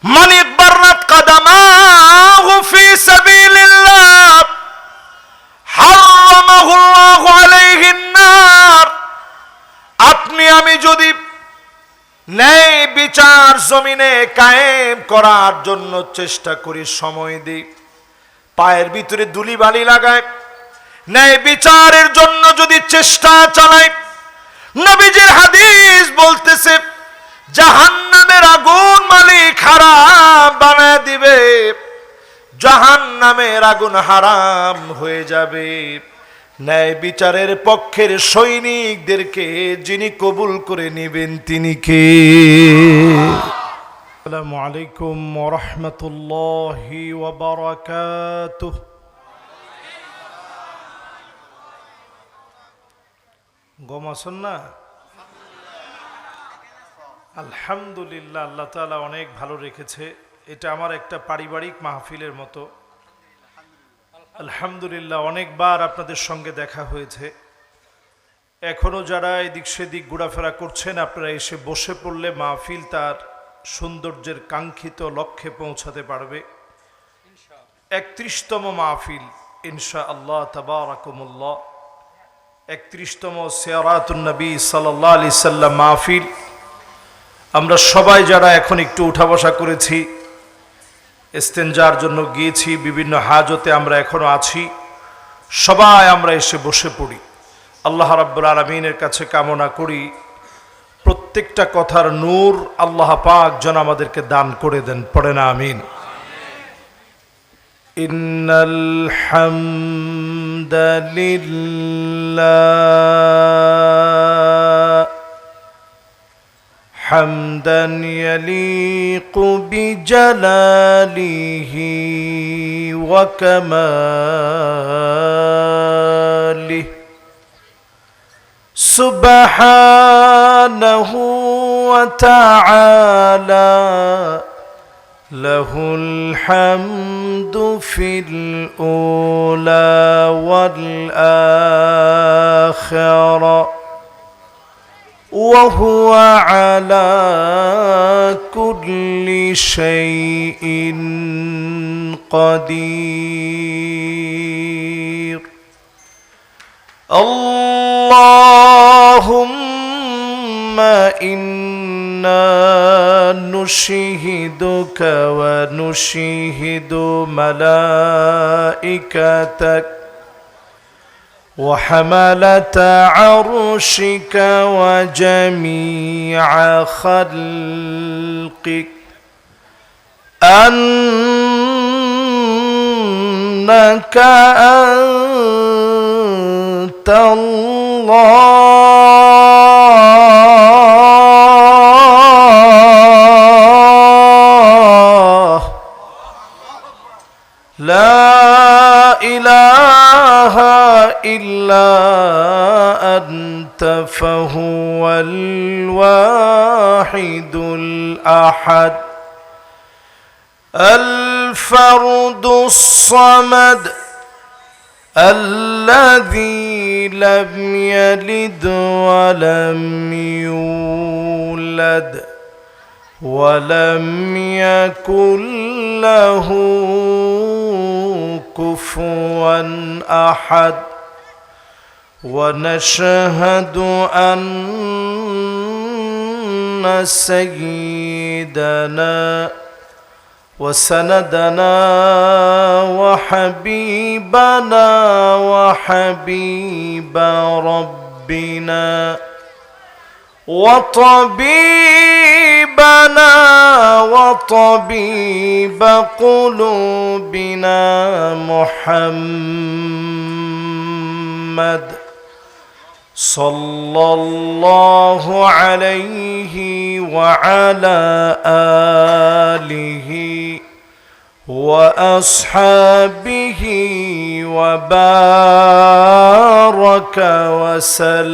মান ইকবাররাত কাদামাহু ফি সাবিলিল্লাহ হারামাহুল্লাহু আলাইহিন নার। আপনি আমি যদি ন্যায় বিচার জমিনে কায়েম করার জন্য চেষ্টা করি, সময় দিই, পায়ের ভিতরে ধুলিবালি লাগায় ন্যায় বিচারের জন্য যদি চেষ্টা চালাই, নবীজির হাদিস বলতেছে জাহান্নামের আগুন মালিক হারাম বানায় দিবে, জাহান্নামের আগুন হারাম হয়ে যাবে। ন্যায় বিচারের পক্ষের সৈনিকদেরকে যিনি কবুল করে নেবেন তিনি কে? আসসালামু আলাইকুম ওয়া রাহমাতুল্লাহি ওয়া বারাকাতুহু। গম আছেন না? আলহামদুলিল্লাহ, আল্লাহ তাআলা অনেক ভালো রেখেছে। এটা আমার একটা পারিবারিক মাহফিলের মতো। আলহামদুলিল্লাহ, অনেকবার আপনাদের সঙ্গে দেখা হয়েছে। এখনো যারা এদিক সেদিক ঘোরাফেরা করছেন, আপনারা এসে বসে পড়লে মাহফিল তার সৌন্দর্যের কাঙ্ক্ষিত লক্ষ্যে পৌঁছাতে পারবে। 31তম মাহফিল ইনশাআল্লাহ তাবারাকুমুল্লাহ, 31তম সিয়ারাতুন নবী সাল্লাল্লাহু আলাইহি সাল্লাম মাহফিল। আমরা সবাই যারা এখন একটু উঠা বসা করেছি, ইস্তেনজার জন্য গিয়েছি, বিভিন্ন হাজতে আমরা এখনো আছি, সবাই আমরা এসে বসে পড়ি। আল্লাহ রাব্বুল আলামিনের কাছে কামনা করি প্রত্যেকটা কথার নূর আল্লাহ পাক যেন আমাদেরকে দান করে দেন। পড়ে না আমিন। ইন্নাল হামদালিল্লাহ حمدا يليق بجلاله وكماله سبحانه وتعالى له الحمد في الأولى والآخرة وهو على كل شيء قدير. اللهم إنا نشهدك ونشهد ملائكتك وحملة عرشك وجميع خلقك أنك أنت الله لا إله إلا أنت فهو الواحد الأحد الفرد الصمد الذي لم يلد ولم يولد ولم يكن له كفوا أحد. ونشهد أن سيدنا وسندنا وحبيبنا وحبيب ربنا وطبيبنا وطبيب قلوبنا محمد صلى الله عليه وعلى آله وأصحابه وبارك وسلم.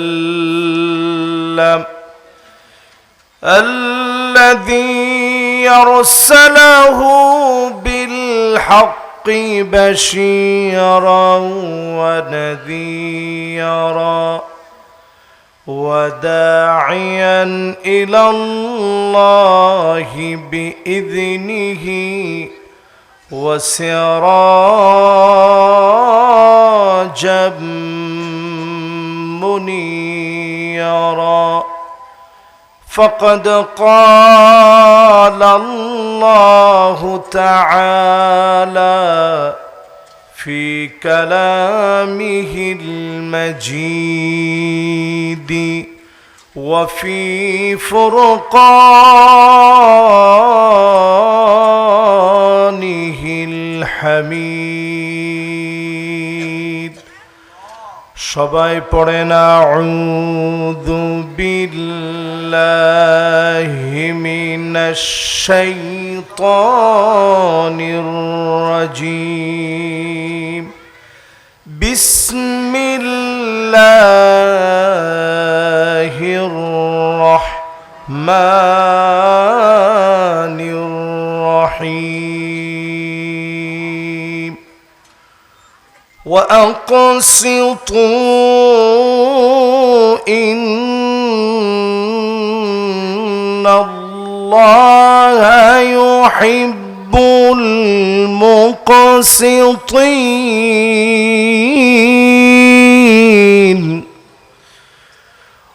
الذي أرسله بالحق بشيرا ونذيرا وداعيا إلى الله بإذنه وسراجا منيرا فقد قال الله تعالى في كلامه المجيد وفي فرقانه الحميد সবাই পড়েন আউযু বিল্লাহি মিনাশ শাইতানির রাজীম বিসমিল্লাহির রাহমানির রাহিম وأقسطوا إن الله يحب المقسطين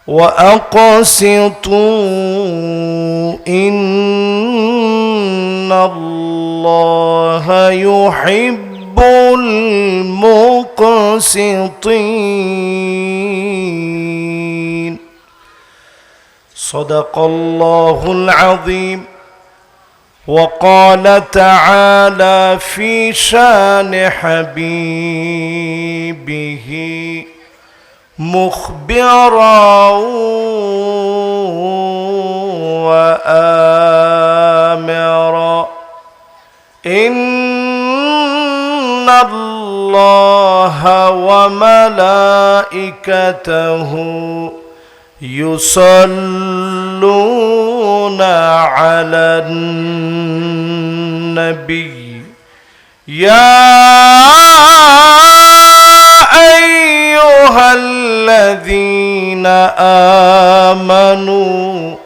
وأقسطوا إن الله يحب المقسطين صدق الله العظيم وقال تعالى في شان حبيبه مخبرا وآمرا إن الله وملائكته يصلون على النبي يا أيها الذين آمنوا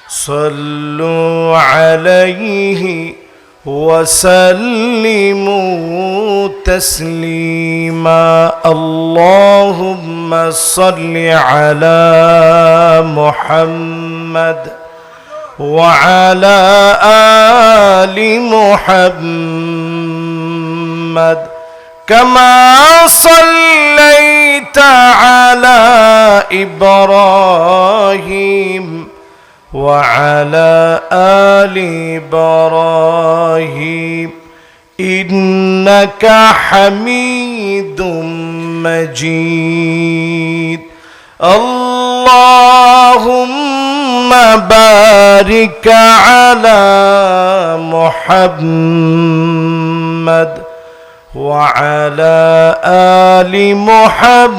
صلوا عليه وسلموا تسليما اللهم صل على محمد وعلى آل محمد كما صليت على إبراهيم وعلى آل إبراهيم إنك حميد مجيد اللهم بارك على محمد وعلى آل محمد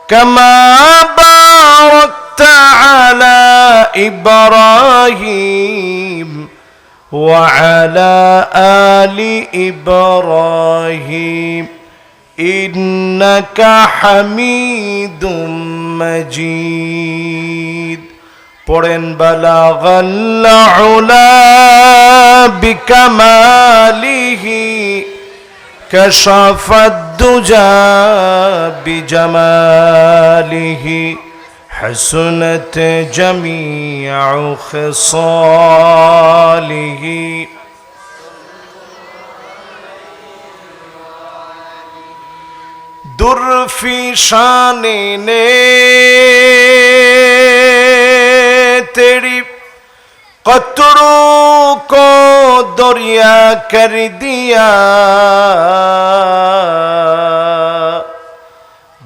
كما باركت على إبراهيم وعلى آل إبراهيم إنك حميد مجيد পড়েন বালাগাল উলা বিকামালিহি كشف الدجى بجماله حسنت جميع خصاله در في शान ने तेरी कतरों को दरिया कर दिया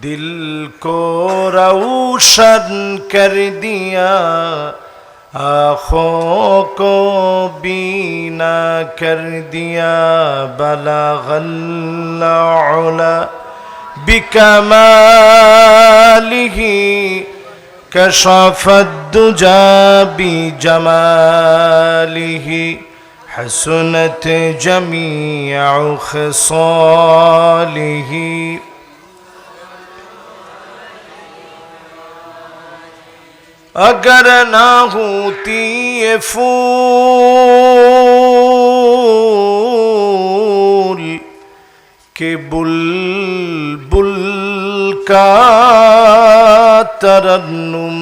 दिल को रोशन कर दिया आँखों को बीना कर दिया बलगल उला बिकमालिही كشف الدجى بجماله حسنت جميع خصاله अगर ना होती ये फूल के बुलबुल का तरन्नुम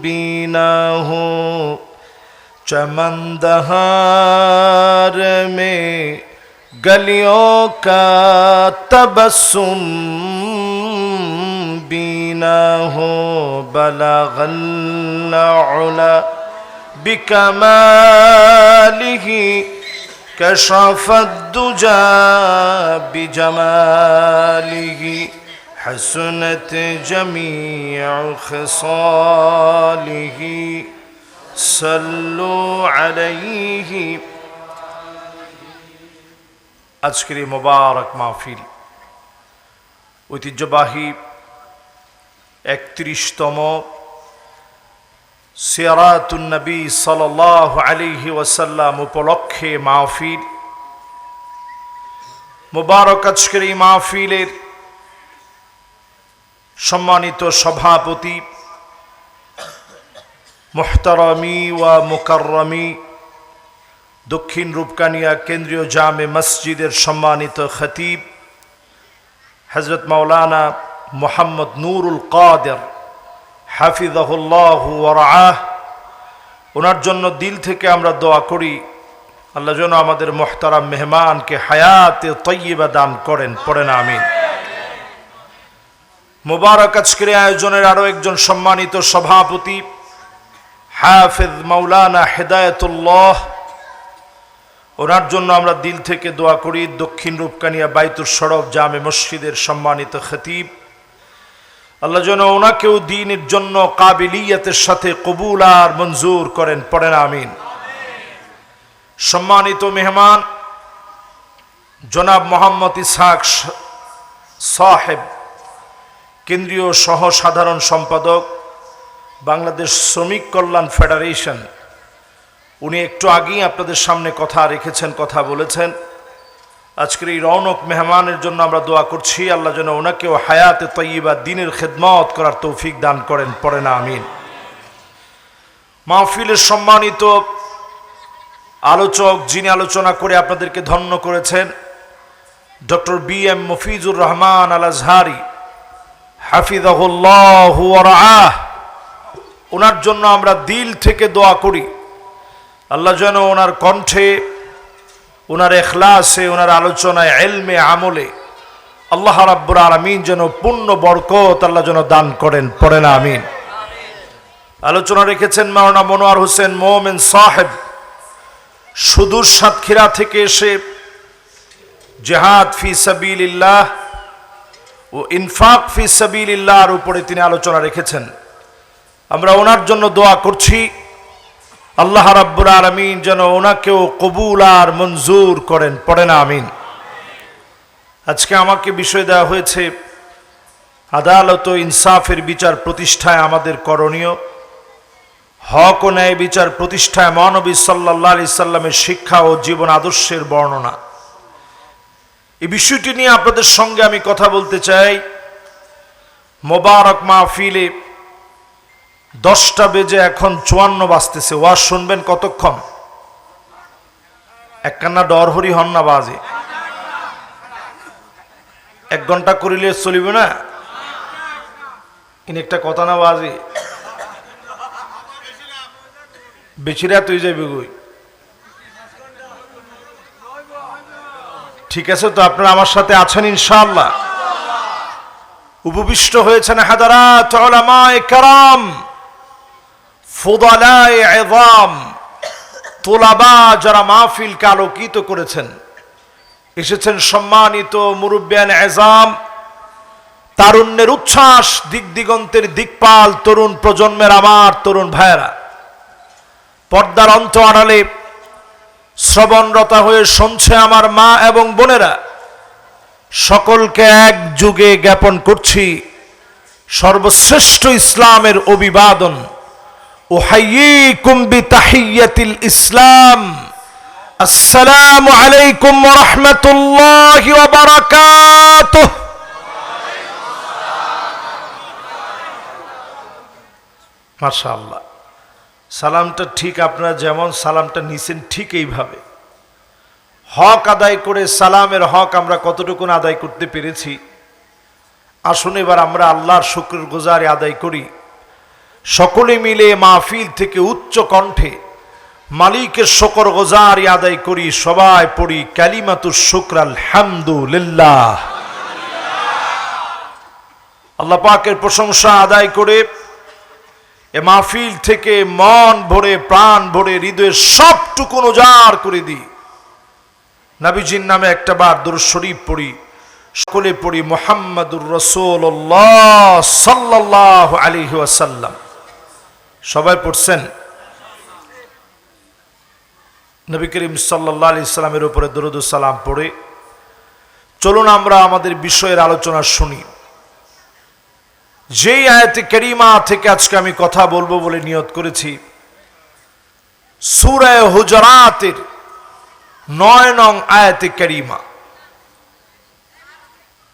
बीना हो, चमन दहार में गलियों का तबस्सुम बीना हो, बलगल उला बिकमालिही कशफत दुजा बिजमालिही, हसनत जमीअ खिसालिही, सल्लु अलैहि। আজকের এই মোবারক মাহফিল ঐতিহ্যবাহী 31তম সিরাতুন নবী সাল্লাল্লাহু আলাইহি ওয়াসাল্লাম উপলক্ষে মাহফিল। মোবারক আজকের এই মাহফিলের সম্মানিত সভাপতি মুহতারামি ওয়া মুকাররমি দক্ষিণ রূপকানিয়া কেন্দ্রীয় জামে মসজিদের সম্মানিত খতিব হযরত মাওলানা মোহাম্মদ নুরুল কাদের হাফিজাহুল্লাহ ওয়া রাআহ, ওনার জন্য দিল থেকে আমরা দোয়া করি আল্লাহ যেন আমাদের মুহতারাম মেহমানকে হায়াতে তয়্যিবা দান করেন, পড়েন আমিন। মুবারক আজকের আয়োজনের আরো একজন সম্মানিত সভাপতি হাফেজ মাওলানা হেদায়েতুল্লাহ, ওনার জন্য আমরা দিল থেকে দোয়া করি। দক্ষিণ রূপকানিয়া বাইতুর সড়ক জামে মসজিদের সম্মানিত খতিব, আল্লাহ যেন ওনাকেও দ্বীনের জন্য কাবিলিয়তের সাথে কবুল আর মঞ্জুর করেন, পড়েন আমিন। সম্মানিত মেহমান জনাব মোহাম্মদ ইসহাক সাহেব, কেন্দ্রীয় সহ সাধারণ সম্পাদক বাংলাদেশ শ্রমিক কল্যাণ ফেডারেশন, উনি একটু আগেই আপনাদের সামনে কথা রেখেছেন, কথা বলেছেন। আজকের এই রৌনক মেহমানের জন্য আমরা দোয়া করছি আল্লাহ যেন ওনাকেও হায়াতে তয়্যিবা দ্বীনের খেদমত করার তৌফিক দান করেন, পড়েন আমিন। মাহফিলের সম্মানিত আলোচক, যিনি আলোচনা করে আপনাদেরকে ধন্য করেছেন, ডক্টর বি.এম. মফিজুর রহমান আল আজহারি হাফিজাহুল্লাহ ওয়া রাআহ, ওনার জন্য আমরা দিল থেকে দোয়া করি আল্লাহ যেন ওনার কণ্ঠে, ওনার ইখলাসে, ওনার আলোচনায়, ইলমে, আমলে আল্লাহ রাব্বুল আলামিন যেন পূর্ণ বরকত আল্লাহ যেন দান করেন, পড়েন আমিন। আলোচনা রেখেছেন মাওলানা মনোয়ার হোসেন মোমেন সাহেব, সুদূর সাতক্ষীরা থেকে এসে জিহাদ ফি সাবিলিল্লাহ ও ইনফাক ফি সাবিলিল্লাহর উপরে তিনি আলোচনা রেখেছেন। আমরা ওনার জন্য দোয়া করছি আল্লাহ রাব্বুল আলামিন যেন ওনাকেও কবুল আর মঞ্জুর করেন, পড়েন আমিন। আজকে আমাকে বিষয় দেওয়া হয়েছে আদালত ও ইনসাফের বিচার প্রতিষ্ঠায় আমাদের করণীয়, হক ও ন্যায় বিচার প্রতিষ্ঠায় মহানবী সাল্লাল্লাহু আলাইহি সাল্লামের শিক্ষা ও জীবন আদর্শের বর্ণনা। এই বিষয়টি নিয়ে আপনাদের সঙ্গে আমি কথা বলতে চাই। মোবারক মাহফিলে 10টা বেজে এখন 54 বাজতেছে, ওয়াজ শুনবেন কতক্ষণ? একখানা ডরহরি হন না বাজে, 1 ঘন্টা করিলে চলিবে না। ইনি একটা কথা না বাজে বেচিরা তুই যাবি গই, ঠিক আছে তো? আপনারা আমার সাথে আছেন ইনশাআল্লাহ? উপবিষ্ট হয়েছেন হাদারাত উলামায়ে কেরাম, ফুদালায়ে ইযাম, তুলাবা যারা মাহফিলকে আলোকিত করেছেন, এসেছেন সম্মানিত মুরব্বিয়ান ইযাম, তারুণ্যের উচ্ছ্বাস, দিক দিগন্তের দিকপাল তরুণ প্রজন্মের আমার তরুণ ভাইয়েরা, পর্দার অন্ত আড়ালে শ্রবণরতা হয়ে শুনছে আমার মা এবং বোনেরা, সকলকে এক যুগে জ্ঞাপন করছি সর্বশ্রেষ্ঠ ইসলামের অভিবাদন। উহাইয়িকুম বিতাহিয়াতিল ইসলাম, আসসালামু আলাইকুম ওয়া রাহমাতুল্লাহি ওয়া বারাকাতুহু। মাশাআল্লাহ, সালামটা ঠিক আপনারা যেমন সালামটা নিছেন ঠিক এইভাবে হক আদায় করে সালামের হক আমরা কতটুকু আদায় করতে পেরেছি। আসুন এবার আমরা আল্লাহর শুকর গুজারি আদায় করি, সকলে মিলে মাহফিল থেকে উচ্চ কণ্ঠে মালিকের শুকর গুজারি আদায় করি। সবাই পড়ি কালিমাতুশ শুকর আলহামদুলিল্লাহ। আল্লাহ পাকের প্রশংসা আদায় করে এ মাহফিল থেকে মন ভরে প্রাণ ভরে হৃদয়ের সবটুকু উজাড় করে দিই। নবীজির নামে একটা বার দুরূদ শরীফ পড়ি, সকলে পড়ি মুহাম্মাদুর রাসূলুল্লাহ সাল্লাল্লাহু আলাইহি ওয়াসাল্লাম। সবাই পড়ছেন? নবী করিম সাল্লাল্লাহু আলাইহি সাল্লামের উপরে দরুদ ও সালাম পড়ে চলুন আমরা আমাদের বিষয়ের আলোচনা শুনি। যেই আয়াতে কারিমা থেকে আজকে আমি কথা বলবো বলে নিয়ত করেছি, সূরা হুজুরাতের 9 নং আয়াতে কারিমা।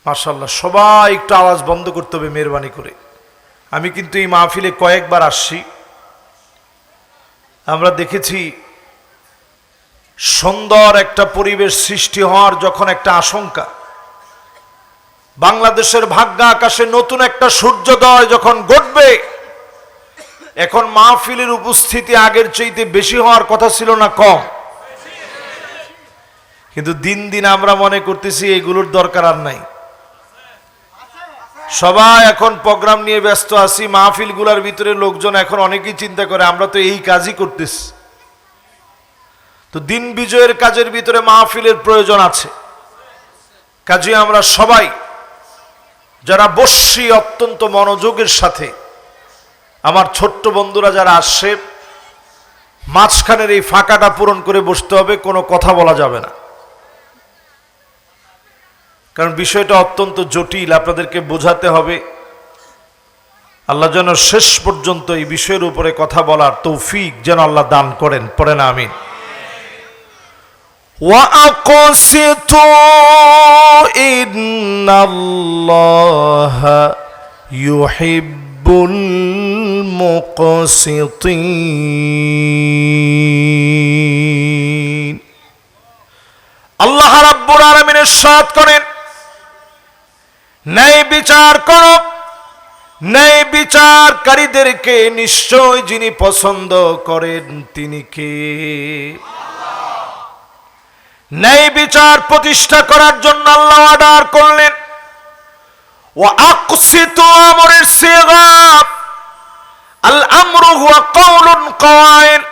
মাশাআল্লাহ, সবাই একটু আওয়াজ বন্ধ করতে হবে মেহরবানি করে। আমি কিন্তু এই মাহফিলে কয়েকবার আসছি, আমরা দেখেছি সুন্দর একটা পরিবেশ সৃষ্টি হওয়ার যখন একটা আশঙ্কা, বাংলাদেশের ভাগ্য আকাশে নতুন একটা সূর্যোদয় যখন ঘটবে, এখন মাহফিলের উপস্থিতি আগের চাইতে বেশি হওয়ার কথা ছিল না কম? কিন্তু দিন দিন আমরা মনে করতেছি এগুলোর দরকার আর নাই। সবাই এখন প্রোগ্রাম নিয়ে ব্যস্ত আছি, মাহফিলগুলোর ভিতরে লোকজন এখন অনেকেই চিন্তা করে আমরা তো এই কাজই করতেছি। তো দিন বিজয়ের কাজের ভিতরে মাহফিলের প্রয়োজন আছে। কাজে আমরা সবাই যারা বসছি অত্যন্ত মনোযোগের সাথে, আমার ছোট্ট বন্ধুরা যারা আসছে, মাঝখানের এই ফাঁকাটা পূরণ করে বসতে হবে, কোনো কথা বলা যাবে না, কারণ বিষয়টা অত্যন্ত জটিল, আপনাদেরকে বোঝাতে হবে। আল্লাহ যেন শেষ পর্যন্ত এই বিষয়ের উপরে কথা বলার তৌফিক যেন আল্লাহ দান করেন। পড়েন আমিন। وَأَقْسِطُوا إِنَّ اللَّهَ يُحِبُّ الْمُقْسِطِينَ। আল্লাহ রাব্বুল আলামিন ইরশাদ করেন, ন্যায় বিচার করো, ন্যায় বিচারকারীদেরকে নিশ্চয় যিনি পছন্দ করেন তিনি কে? ন্যায় বিচার প্রতিষ্ঠা করার জন্য আল্লাহ অর্ডার করলেন, ওয়া আকসিতু আমরের সিগা, আল আমরু হুয়া কাউলুন কাওয়াইল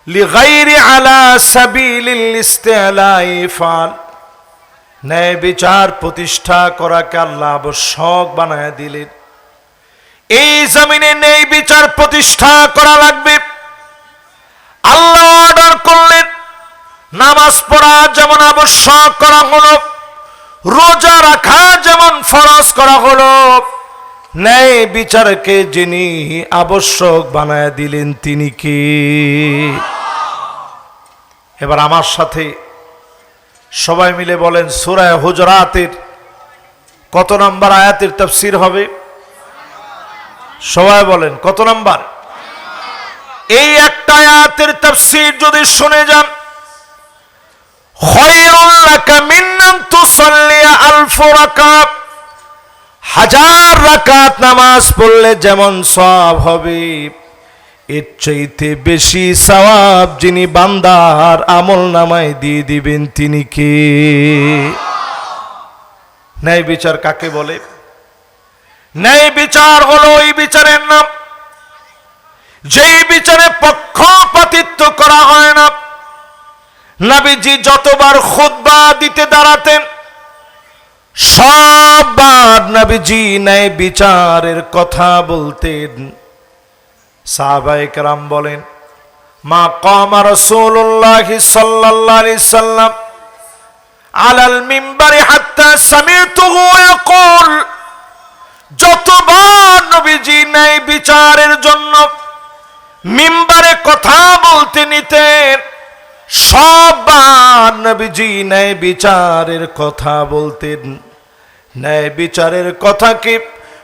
লিগাইরি আলা সাবিলিল ইস্তিলাই ফাল। ন্যায় বিচার প্রতিষ্ঠা করাকে আল্লাহ আবশ্যক বানায় দিলেন। এই জমিনে ন্যায় বিচার প্রতিষ্ঠা করা লাগবে। আল্লাহ অর্ডার করলেন, নামাজ পড়া যেমন আবশ্যক করা হলো, রোজা রাখা যেমন ফরজ করা হলো, ন্যায় বিচারকে যিনি আবশ্যক বানায় দিলেন তিনি কে? এবার আমার সাথে সবাই মিলে বলেন, সূরা হুজুরাতের কত নম্বর আয়াতের তাফসীর হবে? সবাই বলেন কত নম্বর? এই একটা আয়াতের তাফসীর যদি শুনে যান, খায়রুল লাকা মিন আন তুসাল্লিয়া আলফ রাকাত, 1000 রাকাত নামাজ পড়লে যেমন সওয়াব হবে, এর চাইতে বেশি সওয়াব যিনি বান্দার আমল নামায় দিয়ে দিবেন তিনি কে? ন্যায় বিচার কাকে বলে? ন্যায় বিচার হলো ওই বিচারের নাম যেই বিচারে পক্ষপাতিত্ব করা হয় না। নবীজি যতবার খুতবা দিতে দাঁড়াতেন, সববার নবীজি ন্যায় বিচারের কথা বলতেন। সাহাবায়ে কেরাম বলেন, মা কামা রাসূলুল্লাহ সাল্লাল্লাহু আলাইহি সাল্লাম আলাল মিম্বারি হাত্তা সামি'তুহু ইয়াকুল, যতবার নবীজি ন্যায় বিচারের জন্য মিম্বারে কথা বলতে নিতেন, সববার নবীজি ন্যায় বিচারের কথা বলতেন। ন্যায় বিচারের কথাকে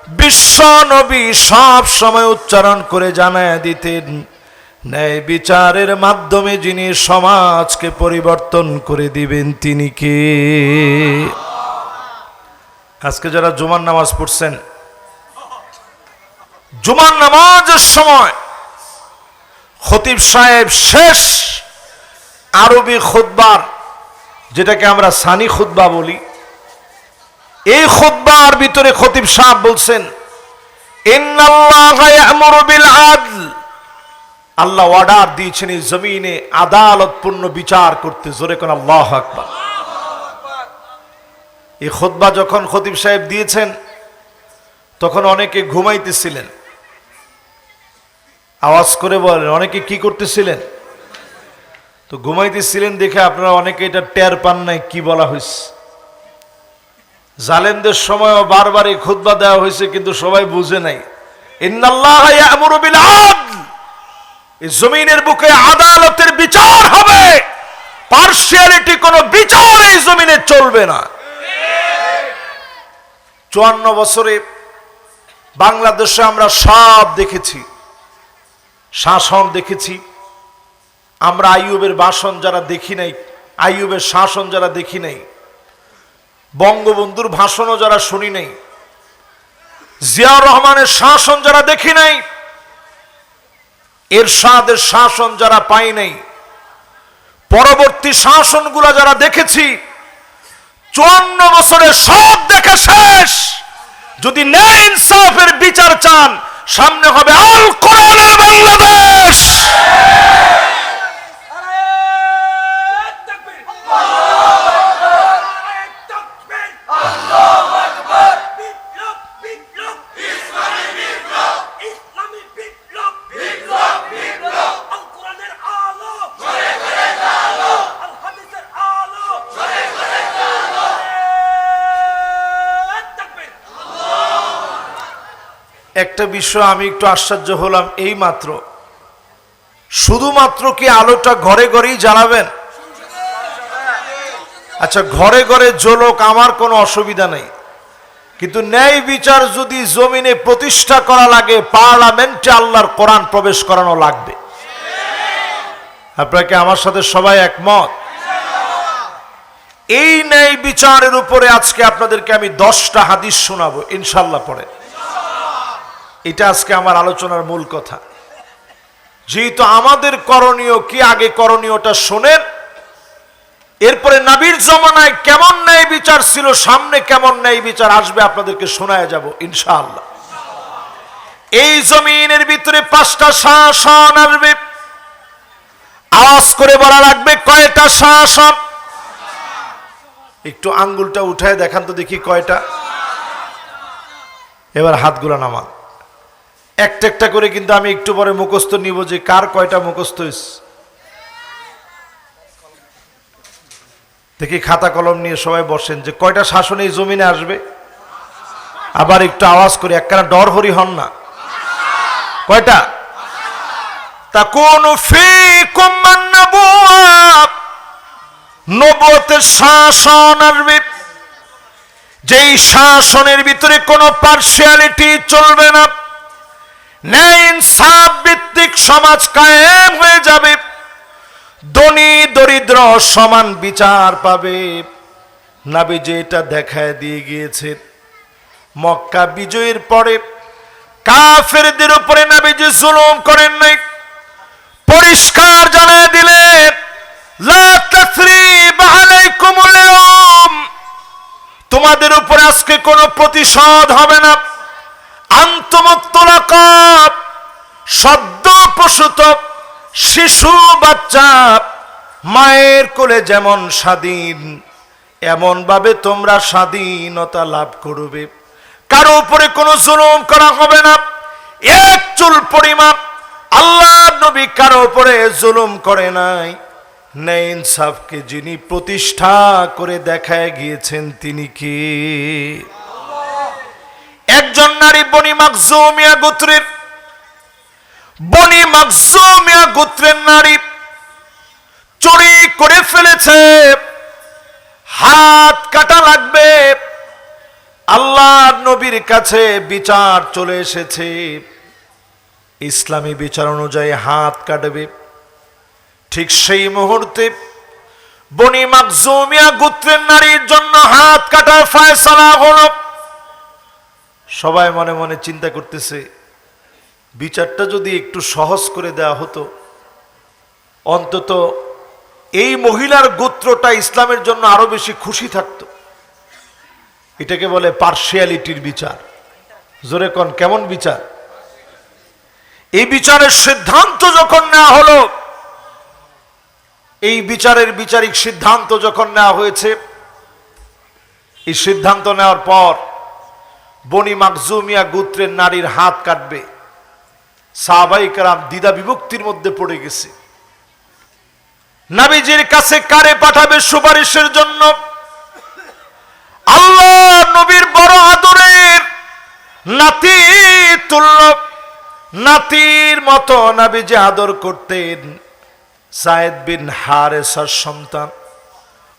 বিশ্ব নবী সব সময় উচ্চারণ করে জানায় দিতেন, ন্যায় বিচারের মাধ্যমে যিনি সমাজকে পরিবর্তন করে দিবেন তিনি কে? আজকে যারা জুমার নামাজ পড়ছেন, জুমার নামাজের সময় খতিব সাহেব শেষ আরবি খুতবার, যেটাকে আমরা সানি খুতবা বলি, এই খুতবার ভিতরে খতিব সাহেব বলছেন, ইন্নাল্লাহা ইয়া'মুরু বিল আদল, আল্লাহ অর্ডার দিয়েছেন এই জমিনে আদালতপূর্ণ বিচার করতে। জোরে কোন আল্লাহু আকবার। এই খুতবা যখন খতিব সাহেব দিয়েছেন তখন অনেকে ঘুমাইতেছিলেন। আওয়াজ করে বলেন, অনেকে কি করতেছিলেন? তো ঘুমাইতেছিলেন দেখে আপনারা অনেকে এটা টের পান নাই কি বলা হয়েছে। জালেমদের সময়ও বারবার এই খুতবা দেওয়া হয়েছে, কিন্তু সবাই বুঝে নাই। ইন্নাল্লাহা ইয়া'মুরু বিল আদল, এই জমিনের বুকে আদালতের বিচার হবে, পার্সিয়ালিটি কোনো বিচার এই জমিনে চলবে না। 54 বছরে বাংলাদেশে আমরা সব দেখেছি, শাসন দেখেছি। আমরা আইয়ুবের ভাষণ যারা দেখি নাই, আইয়ুবের শাসন যারা দেখি নাই, বঙ্গবন্ধুর ভাষণও যারা শুনি নাই, জিয়াউর রহমানের শাসন যারা দেখি নাই, এরশাদের শাসন যারা পাই নাই, পরবর্তী শাসনগুলা যারা দেখেছি, 54 বছরে সব দেখা শেষ। যদি ন্যায় ইনসাফের বিচার চান, সামনে হবে আল কোরআনের বাংলাদেশ। একটা বিষয় আমি একটু আশ্চর্য হলাম, এই মাত্র, শুধুমাত্র কি আলোটা ঘরে ঘরেই জ্বালাবেন? আচ্ছা, ঘরে ঘরে জ্বলক, আমার কোনো অসুবিধা নেই, কিন্তু ন্যায় বিচার যদি জমিনে প্রতিষ্ঠা করা লাগে, পার্লামেন্টে আল্লাহর কোরআন প্রবেশ করানো লাগবে। আপনাকে আমার সাথে সবাই একমত? এই ন্যায় বিচারের উপরে আজকে আপনাদেরকে আমি 10টা হাদিস শোনাবো ইনশাআল্লাহ পরে। এটা আজকে আমার আলোচনার মূল কথা। যেহেতু আমাদের করণীয় কি, আগে করণীয়টা শোনেন, এরপরে নবীর জমানায় কেমন ন্যায় বিচার ছিল, সামনে কেমন ন্যায় বিচার আসবে আপনাদেরকে শোনায় যাব ইনশাআল্লাহ। এই জমিনের ভিতরে 5টা শাসন আসবে। আওয়াজ করে বলা লাগবে, কয়টা শাসন? একটু আঙ্গুলটা উঠায় দেখান তো দেখি কয়টা। এবার হাতগুলা নামান। একটা একটা করে কিন্তু আমি একটু পরে মুখস্থ নিব যে কার কয়টা মুখস্থ হয়েছে। দেখি খাতা কলম নিয়ে সবাই বসেন যে কয়টা শাসন এই জমিনে আসবে। আবার একটু আওয়াজ করে, একখানা ডর হরি হন না। কয়টা? তাকুনু ফীকুম মান-নবুওয়া, নবুয়তের শাসন আসবে, যেই শাসনের ভিতরে কোনো পার্সিয়ালিটি চলবে না, ন্যায় ইনসাফ ভিত্তিক সমাজ কায়েম হয়ে যাবে, ধনী দরিদ্র সমান বিচার পাবে। নবী যেটা দেখায় দিয়ে গিয়েছে, মক্কা বিজয়ের পরে কাফেরদের উপরে নবীজি জুলুম করেন নাই, পরিষ্কার জানায় দিলেন, লা তাসরিবা আলাইকুমুল ইয়াওম, তোমাদের উপরে আজকে কোনো প্রতিশোধ হবে না। আনতুমুত তুলাকা, সদ্য প্রসূত শিশু বাচ্চা মায়ের কোলে যেমন স্বাধীন, এমন ভাবে তোমরা স্বাধীনতা লাভ করবে। কারো উপরে কোনো জুলুম করা হবে না। এক চুল পরিমাপ আল্লাহ নবী কারো উপরে জুলুম করে নাই। ন্যায় ইনসাফকে যিনি প্রতিষ্ঠা করে দেখায় গিয়েছেন তিনি কি? একজন নারী বনি মাখজুমিয়া গোত্রের নারী চুরি করে ফেলেছে, হাত কাটা লাগবে। আল্লাহ নবীর কাছে বিচার চলে এসেছে, ইসলামী বিচার অনুযায়ী হাত কাটবে। ঠিক সেই মুহূর্তে বনি মাখজুমিয়া গোত্রের নারীর জন্য হাত কাটার ফয়সালা হলো। সবাই মনে মনে চিন্তা করতেছে, বিচারটা যদি একটু সহজ করে দেওয়া হতো, অন্তত এই মহিলার গোত্রটা ইসলামের জন্য আরো বেশি খুশি থাকতো। এটাকে বলে পার্শিয়ালিটির বিচার। জোরে কোন, কেমন বিচার? এই বিচারের সিদ্ধান্ত যখন নেওয়া হলো, এই বিচারের বিচারিক সিদ্ধান্ত যখন নেওয়া হয়েছে, এই সিদ্ধান্ত নেওয়ার পর বনি মাখজুমিয়া গোত্রের নারীর হাত কাটবে, সাহাবায়ে কেরাম দ্বিধা বিভক্তির মধ্যে পড়ে গেছে। নবীজির কাছে কারে পাঠাবে সুপারিশের জন্য? আল্লাহ নবীর বড় আদরের নাতি তুল্য, নাতির মতো নবীজি আদর করতেন সায়েদ বিন হারেসার সন্তান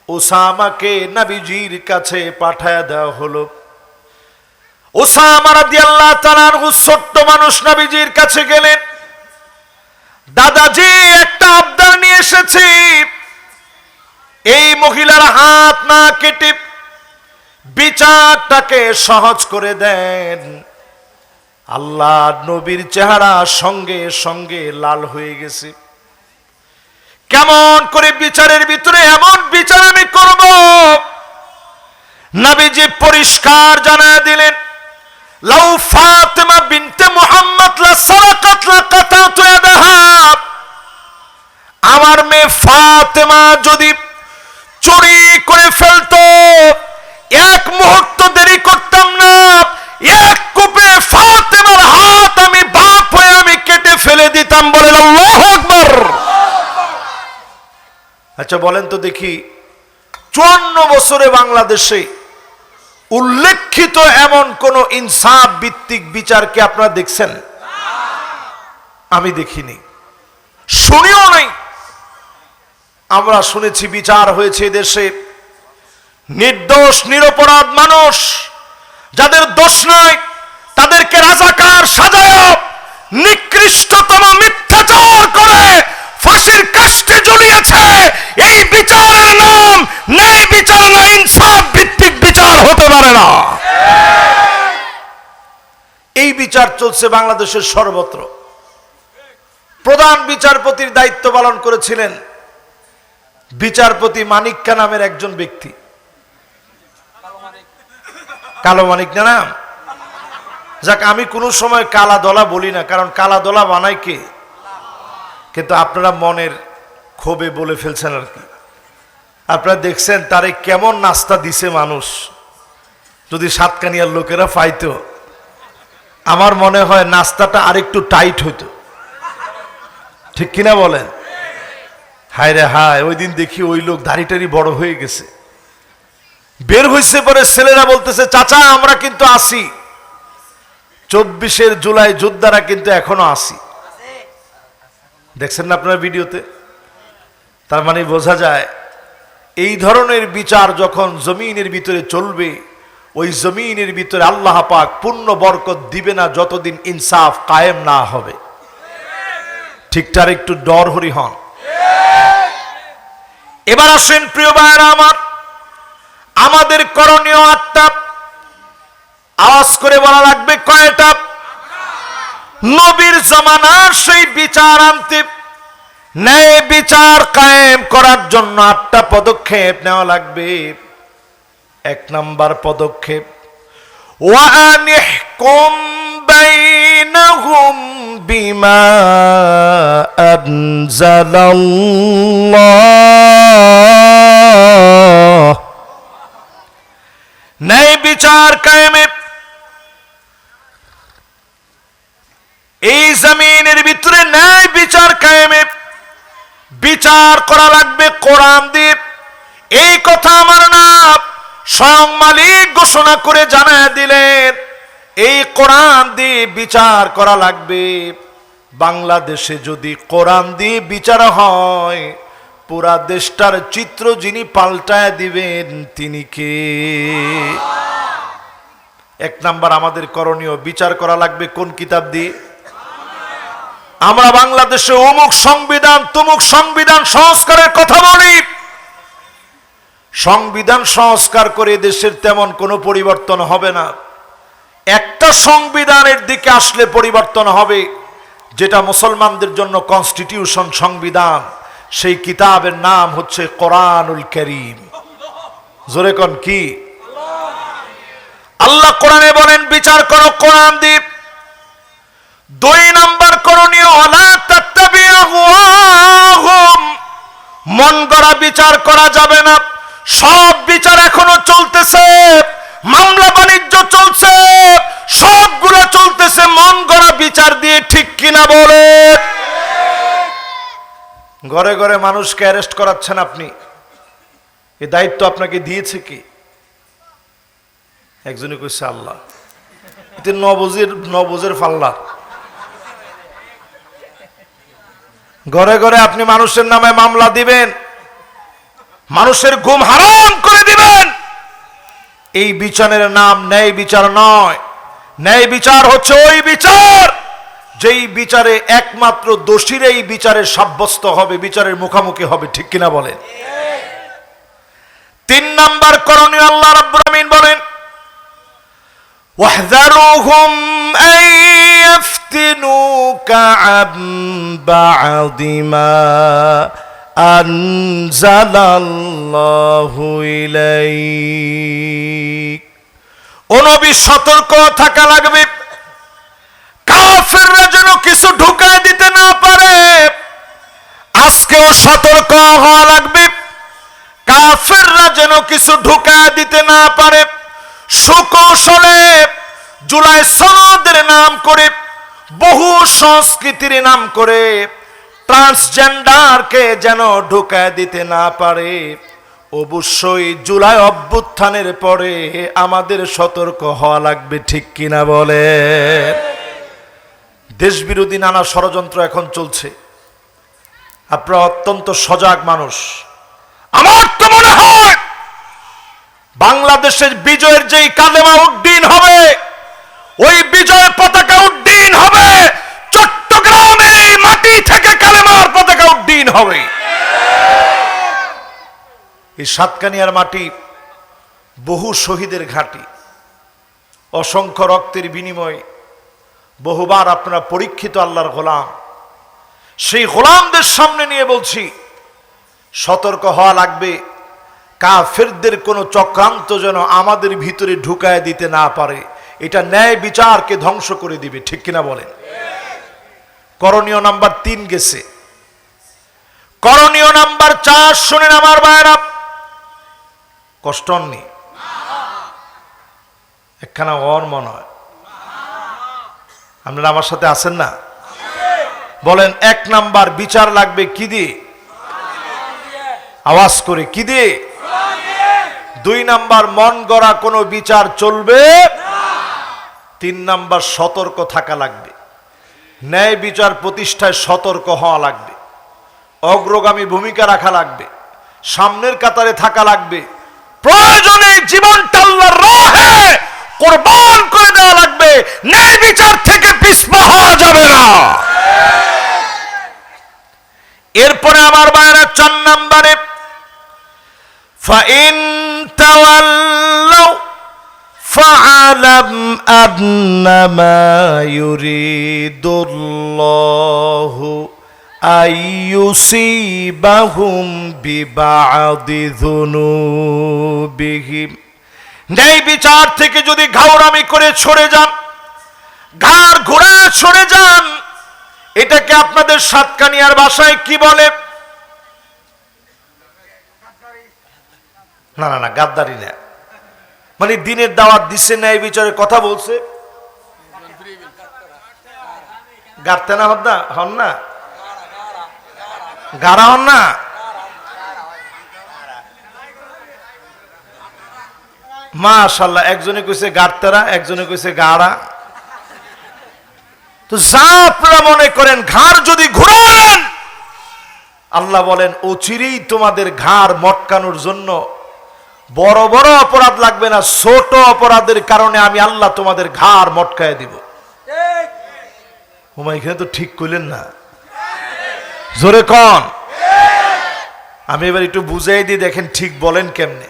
উসামাকে নবীজির কাছে পাঠায় দেওয়া হলো। উসামা রাদিয়াল্লাহু তাআলা আনহু ছোট্ট মানুষ নবীজির কাছে গেলেন, দাদাজি একটা আবদার নিয়ে এসেছি, এই মহিলার হাত না কেটে বিচারটাকে সহজ করে দেন। আল্লাহ নবীর চেহারা সঙ্গে সঙ্গে লাল হয়ে গেছে। কেমন করে বিচারের ভিতরে এমন বিচার আমি করব? নবীজি পরিষ্কার জানায় দিলেন, লাউ ফাতেমা বিনতে মুহাম্মদ লা সারাকাত লা কাতাতু ইয়াদাহা, আমার মেয়ে ফাতেমা যদি চুরি করে ফেলতো, এক মুহূর্ত দেরি করতাম না, এক কোপে ফাতেমার হাত আমি বাপ হয়ে আমি কেটে ফেলে দিতাম। বলেন আল্লাহু আকবার। আচ্ছা বলেন তো দেখি, 54 বছরে বাংলাদেশে উল্লেখিত এমন কোন ইনসাফ ভিত্তিক বিচার কি আপনারা দেখছেন? আমি দেখিনি, শুনিও নাই। আমরা শুনেছি বিচার হয়েছে দেশে নির্দোষ নিরপরাধ মানুষ যাদের দোষ নাই তাদেরকে রাজাকার সাজায় নিকৃষ্টতম মিথ্যাচার করে ফাঁসির কাস্টে ঝুলিয়েছে। এই বিচারের নাম ন্যায় বিচার না, ইনসাফ ভিত্তিক বিচার হতে পারে না। এই বিচার চলছে বাংলাদেশের সর্বত্র। প্রধান বিচারপতির দায়িত্ব পালন করেছিলেন বিচারপতি মানিক্কা নামের একজন ব্যক্তি। কালো মানিক না নাম? যাক, আমি কোনো সময় কালা দলা বলি না, কারণ কালা দলা বানায় কে? কিন্তু আপনারা মনের ক্ষোভে বলে ফেলছেন আর কি। আপনারা দেখছেন তারে কেমন নাস্তা দিছে মানুষ। যদি সাতকানিয়ার লোকেরা পাইতো, আমার মনে হয় নাস্তাটা আরেকটু টাইট হইতো। ঠিক কিনা বলেন? হায় রে হায়, ওই দিন দেখি ওই লোক দাড়িটারি বড় হয়ে গেছে, বের হয়েছে। পরে ছেলেরা বলতেছে, চাচা আমরা কিন্তু আসি, 24 জুলাই যোদ্ধারা কিন্তু এখনো আসি। দেখছেন না আপনার ভিডিওতে? তার মানে বোঝা যায় এই ধরনের বিচার যখন জমিনের ভিতরে চলবে, ওই জমিনের ভিতরে আল্লাহ পাক পূর্ণ বরকত দিবে না যতদিন ইনসাফ কায়েম না হবে। ঠিকঠাক একটু ডর হরি হন। এবার আসেন প্রিয় ভাইরা আমার, আমাদের করণীয় 8টা। আওয়াজ করে বলা লাগবে কয়টা? নবীর জামানার সেই বিচার আনতে, ন্যায় বিচার কায়েম করার জন্য 8টা পদক্ষেপ নেওয়া লাগবে। 1 নাম্বার পদক্ষেপ, ওয়ানিহকুম বাইনাহুম বিমা আনজালাল্লাহ। ন্যায় বিচার কায়েমে এই জমিনের ভিতরে ন্যায় বিচার কায়েমে বিচার করা লাগবে কোরআন দিয়ে। এই কথা আমার না স্বয়ং মালিক ঘোষণা করে জানায় দিলেন, এই কোরআন দিয়ে বিচার করা লাগবে। বাংলাদেশে যদি কোরআন দিয়ে বিচার হয়, পুরা দেশটার চিত্র যিনি পাল্টায় দিবেন তিনি কে? এক নাম্বার আমাদের করণীয়, বিচার করা লাগবে কোন কিতাব দিয়ে? আমরা বাংলাদেশে অমুক সংবিধান তমুক সংবিধান সংস্কারের কথা বলি, সংবিধান সংস্কার করে দেশের তেমন কোনো পরিবর্তন হবে না। একটা সংবিধানের দিকে আসলে পরিবর্তন হবে, যেটা মুসলমানদের জন্য কনস্টিটিউশন, সংবিধান। সেই কিতাবের নাম হচ্ছে কোরআনুল কারীম। জোরে কোন কি? আল্লাহ কোরআনে বলেন বিচার করো কোরআন দিয়ে। 2 নাম্বার করণীয়, ওয়ালা তাত্তাবিউ আহওয়াহুম, মন গড়া বিচার করা যাবে না। সব বিচার এখনো চলতেছে, মামলা বাণিজ্য চলছে, সবগুলো চলতেছে মন গড়া বিচার দিয়ে, ঠিক কিনা বলে? ঘরে ঘরে মানুষকে অ্যারেস্ট করাচ্ছেন আপনি, এ দায়িত্ব আপনাকে দিয়েছে কি? একজনে কইছে আল্লাহ। এতে নবুজের ফাল্লা। ঘরে ঘরে আপনি মানুষের নামে মামলা দিবেন, মানুষের ঘুম হারাম করে দিবেন। এই বিচারের নাম ন্যায় বিচার নয়। ন্যায় বিচার হচ্ছে ওই বিচার যেই বিচারে একমাত্র দোষীর এই বিচারে সাব্যস্ত হবে, বিচারের মুখোমুখি হবে, ঠিক কিনা বলেন? 3 নাম্বার করণীয়, আল্লাহ রাব্বুল আমিন বলেন ওয়াহযারুহুম আন ইয়াফতিনুকা আন বা'দি মা আনজালাল্লাহু ইলাইক। ও নবী, সতর্ক থাকা লাগবে, কাফেররা যেন কিছু ঢুকায় দিতে না পারে। আজকেও সতর্ক হওয়া লাগবে, কাফেররা যেন কিছু ঢুকায় দিতে না পারে। সুকৌশলে জুলাই সনদের নাম করে, বহু সংস্কৃতির নাম করে ট্রান্সজেন্ডারকে যেন ঢুকায় দিতে না পারে। অবশ্যই জুলাই অভ্যুত্থানের পরে আমাদের সতর্ক হওয়া লাগবে, ঠিক কিনা বলে? দেশবিরোধী নানা ষড়যন্ত্র এখন চলছে, আপনারা অত্যন্ত সজাগ মানুষ। আমার তো মনে হয় বাংলাদেশের বিজয়ের যেই কালেমা উড্ডীন হবে, ওই বিজয় পতাকা উড্ডীন হবে চট্টগ্রামের এই মাটি থেকে, কালেমার পতাকা উড্ডীন হবে। এই সাতকানিয়ার মাটি বহু শহীদের ঘাঁটি, অসংখ্য রক্তের বিনিময়ে বহুবার আপনারা পরীক্ষিত আল্লাহর গোলাম। সেই গোলামদের সামনে নিয়ে বলছি, সতর্ক হওয়া লাগবে, কাফেরদের কোনো চক্রান্ত যেন আমাদের ভিতরে ঢুকায় দিতে না পারে। এটা ন্যায় বিচারকে ধ্বংস করে দিবে, ঠিক কিনা বলেন? করণীয় নাম্বার 3 গেছে। করণীয় নাম্বার 4 শুনেন আমার ভাইরা, কষ্ট নেই, একখানা ওর মনে হয় আপনারা আমার সাথে আছেন না? বলেন 1 নাম্বার বিচার লাগবে কি দিয়ে? আওয়াজ করে কি দিয়ে? 2 নাম্বার মন গড়া কোনো বিচার চলবে না। 3 নাম্বার সতর্ক থাকা লাগবে, ন্যায় বিচার প্রতিষ্ঠায় সতর্ক হওয়া লাগবে, অগ্রগামী ভূমিকা রাখা লাগবে, সামনের কাতারে থাকা লাগবে, প্রয়োজনে জীবনটা আল্লাহর রাহে কুরবান করে দেওয়া লাগবে। ন্যায় বিচার থেকে পিছপা হওয়া যাবে না। এরপরে আমার ভাইরা 4 নম্বরে, ফাইন তাওয়াল্লাউ ফাআলাম আন্নামা ইউরিদুল্লাহু আইয়ুসিবাহুম বিবাদি যুনুবিহিম। ন্যায় বিচার থেকে যদি ঘাওরামি করে সরে যান, ঘাড় ঘোরা সরে যান, এটাকে আপনাদের সাতকানিয়ার ভাষায় কি বলে? না না না, গাদ্দারি না, মানে দিনের দাওয়াত দিচ্ছে, ন্যায় বিচারের কথা বলছে, গাড়তে না হন না, গাড়া হন না। মাশাআল্লাহ, একজনে কইছে গাড়তেরা, একজনে কইছে গাড়া। তো যা আপনারা মনে করেন, ঘাড় যদি ঘুরান, আল্লাহ বলেন অচিরেই তোমাদের ঘাড় মটকানোর জন্য বড় বড় অপরাধ লাগবে না, ছোট অপরাধের কারণে আমি আল্লাহ তোমাদের ঘাড় মটকায় দিব। ওমা এখানে তো ঠিক কইলেন না, জোরে কন। আমি এবার একটু বুঝাই দিই, দেখেন ঠিক বলেন কেমনে।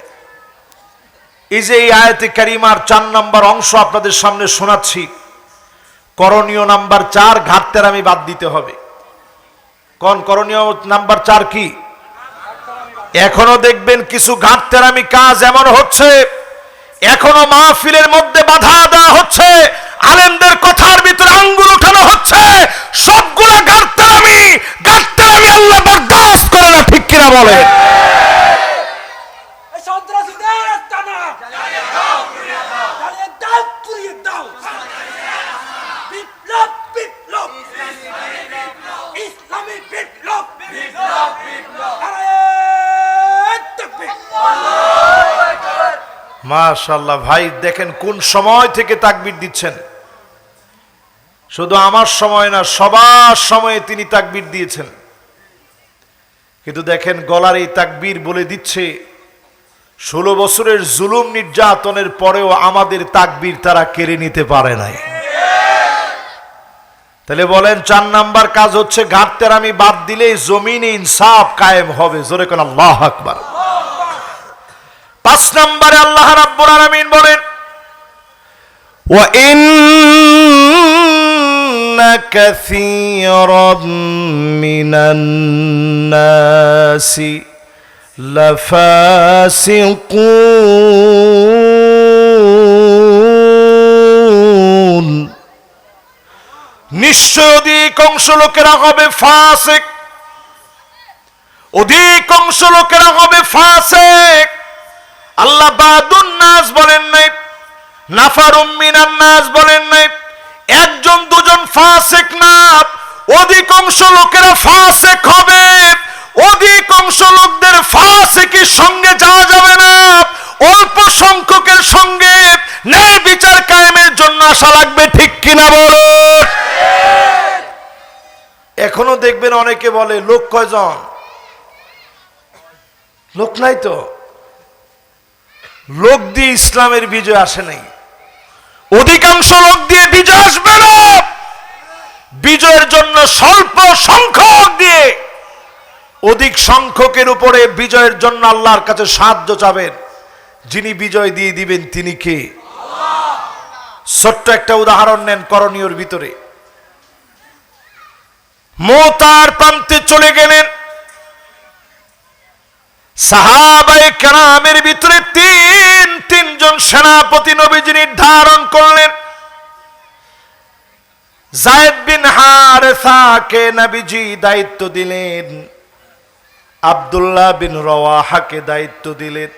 এই যে এই আয়াতে কারিমার 4 নম্বর অংশ আপনাদের সামনে শোনাচ্ছি। করণীয় নাম্বার 4, ঘাটতেরামি বাদ দিতে হবে। কোন করণীয় নাম্বার 4 কি? এখনো দেখবেন কিছু ঘাটতেরামি কাজ এমন হচ্ছে, এখনো মাহফিলের মধ্যে বাধা দেওয়া হচ্ছে, আলেমদের কথার ভিতরে আঙ্গুল উঠানো হচ্ছে। সবগুলো ঘাটতেরামি আল্লাহ বরদাস্ত করে না, ঠিক কিনা বলে? মাশাআল্লাহ ভাই, দেখেন কোন সময় থেকে তাকবীর দিচ্ছেন। শুধু আমার সময় না, সবার সময়ে তিনি তাকবীর দিয়েছেন। কিন্তু দেখেন গলার এই তাকবীর বলে দিচ্ছে 16 বছরের জুলুম নির্যাতনের পরেও আমাদের তাকবীর তারা কেড়ে নিতে পারে নাই। তাহলে বলেন 4 নাম্বার কাজ হচ্ছে ঘাটতেরামি বাদ দিলে জমিনে ইনসাফ কায়েম হবে। জোরে কোন আল্লাহু আকবার। 5 নম্বরে আল্লাহ রাব্বুল আলামিন বলেন, ওয়া ইন্না কাসীরাম মিনান নাসি লাফাসিকুন। নিশ্চয় অধিকাংশ লোকেরা হবে ফাসিক, অধিকাংশ লোকেরা হবে ফাসিক। আল্লাহ বাদুন নাস বলেন নাই, নাফারুম মিনান নাস বলেন নাই। একজন দুজন ফাসিক না, অধিকাংশ লোকেরা ফাসিক হবে। অধিকাংশ লোকদের ফাসিকের সঙ্গে যাওয়া যাবে না, অল্প সংখ্যকের সঙ্গে ন্যায় বিচার কায়েমের জন্য আসা লাগবে, ঠিক কিনা বলুন? এখনো দেখবেন অনেকে বলে লোক কয়জন, লোক নাই তো। লোক দিয়ে ইসলামের বিজয় আসে নাই, অধিকাংশ লোক দিয়ে বিজয় আসবে না। বিজয়ের জন্য স্বল্প সংখ্যক দিয়ে অধিক সংখ্যকের উপরে বিজয়ের জন্য আল্লাহর কাছে সাহায্য চাবেন। যিনি বিজয় দিয়ে দিবেন তিনি কে? ছোট্ট একটা উদাহরণ নেন করণীয়র ভিতরে। মুতার প্রান্তে চলে গেলেন, সাহাবায়ে কেরামের ভিতরে তিনজন সেনাপতি নবীজি নির্ধারণ করলেন। যায়েদ বিন হারেসাকে নবীজি দায়িত্ব দিলেন, আব্দুল্লাহ বিন রওয়াহাকে দায়িত্ব দিলেন,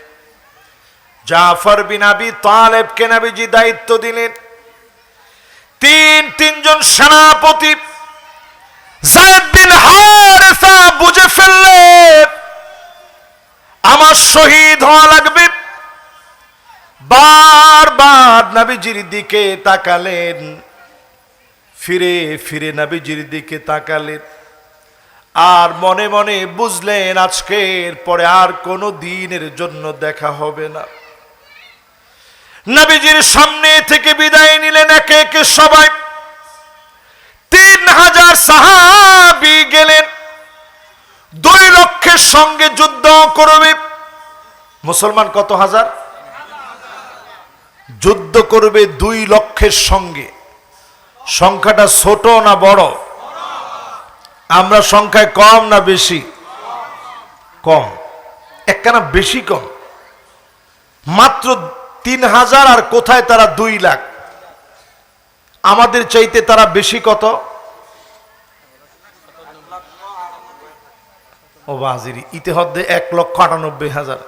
জাফর বিন আবি তালেবকে নবীজি দায়িত্ব দিলেন। তিনজন সেনাপতি। যায়েদ বিন হারেসা বুঝে ফেললেন আমার শহীদ হওয়া লাগবে। বারবার নবীজির দিকে তাকালেন, ফিরে ফিরে নবীজির দিকে তাকালেন, আর মনে মনে বুঝলেন আজকের পরে আর কোনো দিনের জন্য দেখা হবে না। নবীজির সামনে থেকে বিদায় নিলেন একে একে সবাই। 3000 সাহাবী গেলেন, 2 লক্ষের সঙ্গে যুদ্ধ করবে। মুসলমান কত হাজার? যুদ্ধ করবে 2 লক্ষের সঙ্গে। সংখ্যাটা ছোট না বড়? আমরা সংখ্যায় কম না বেশি? কম। একখানা বেশি কম, মাত্র 3000। আর কোথায় তারা 2 লাখ। আমাদের চাইতে তারা বেশি কত? ও বাজিরি, ইতিহাদে 1,98,000।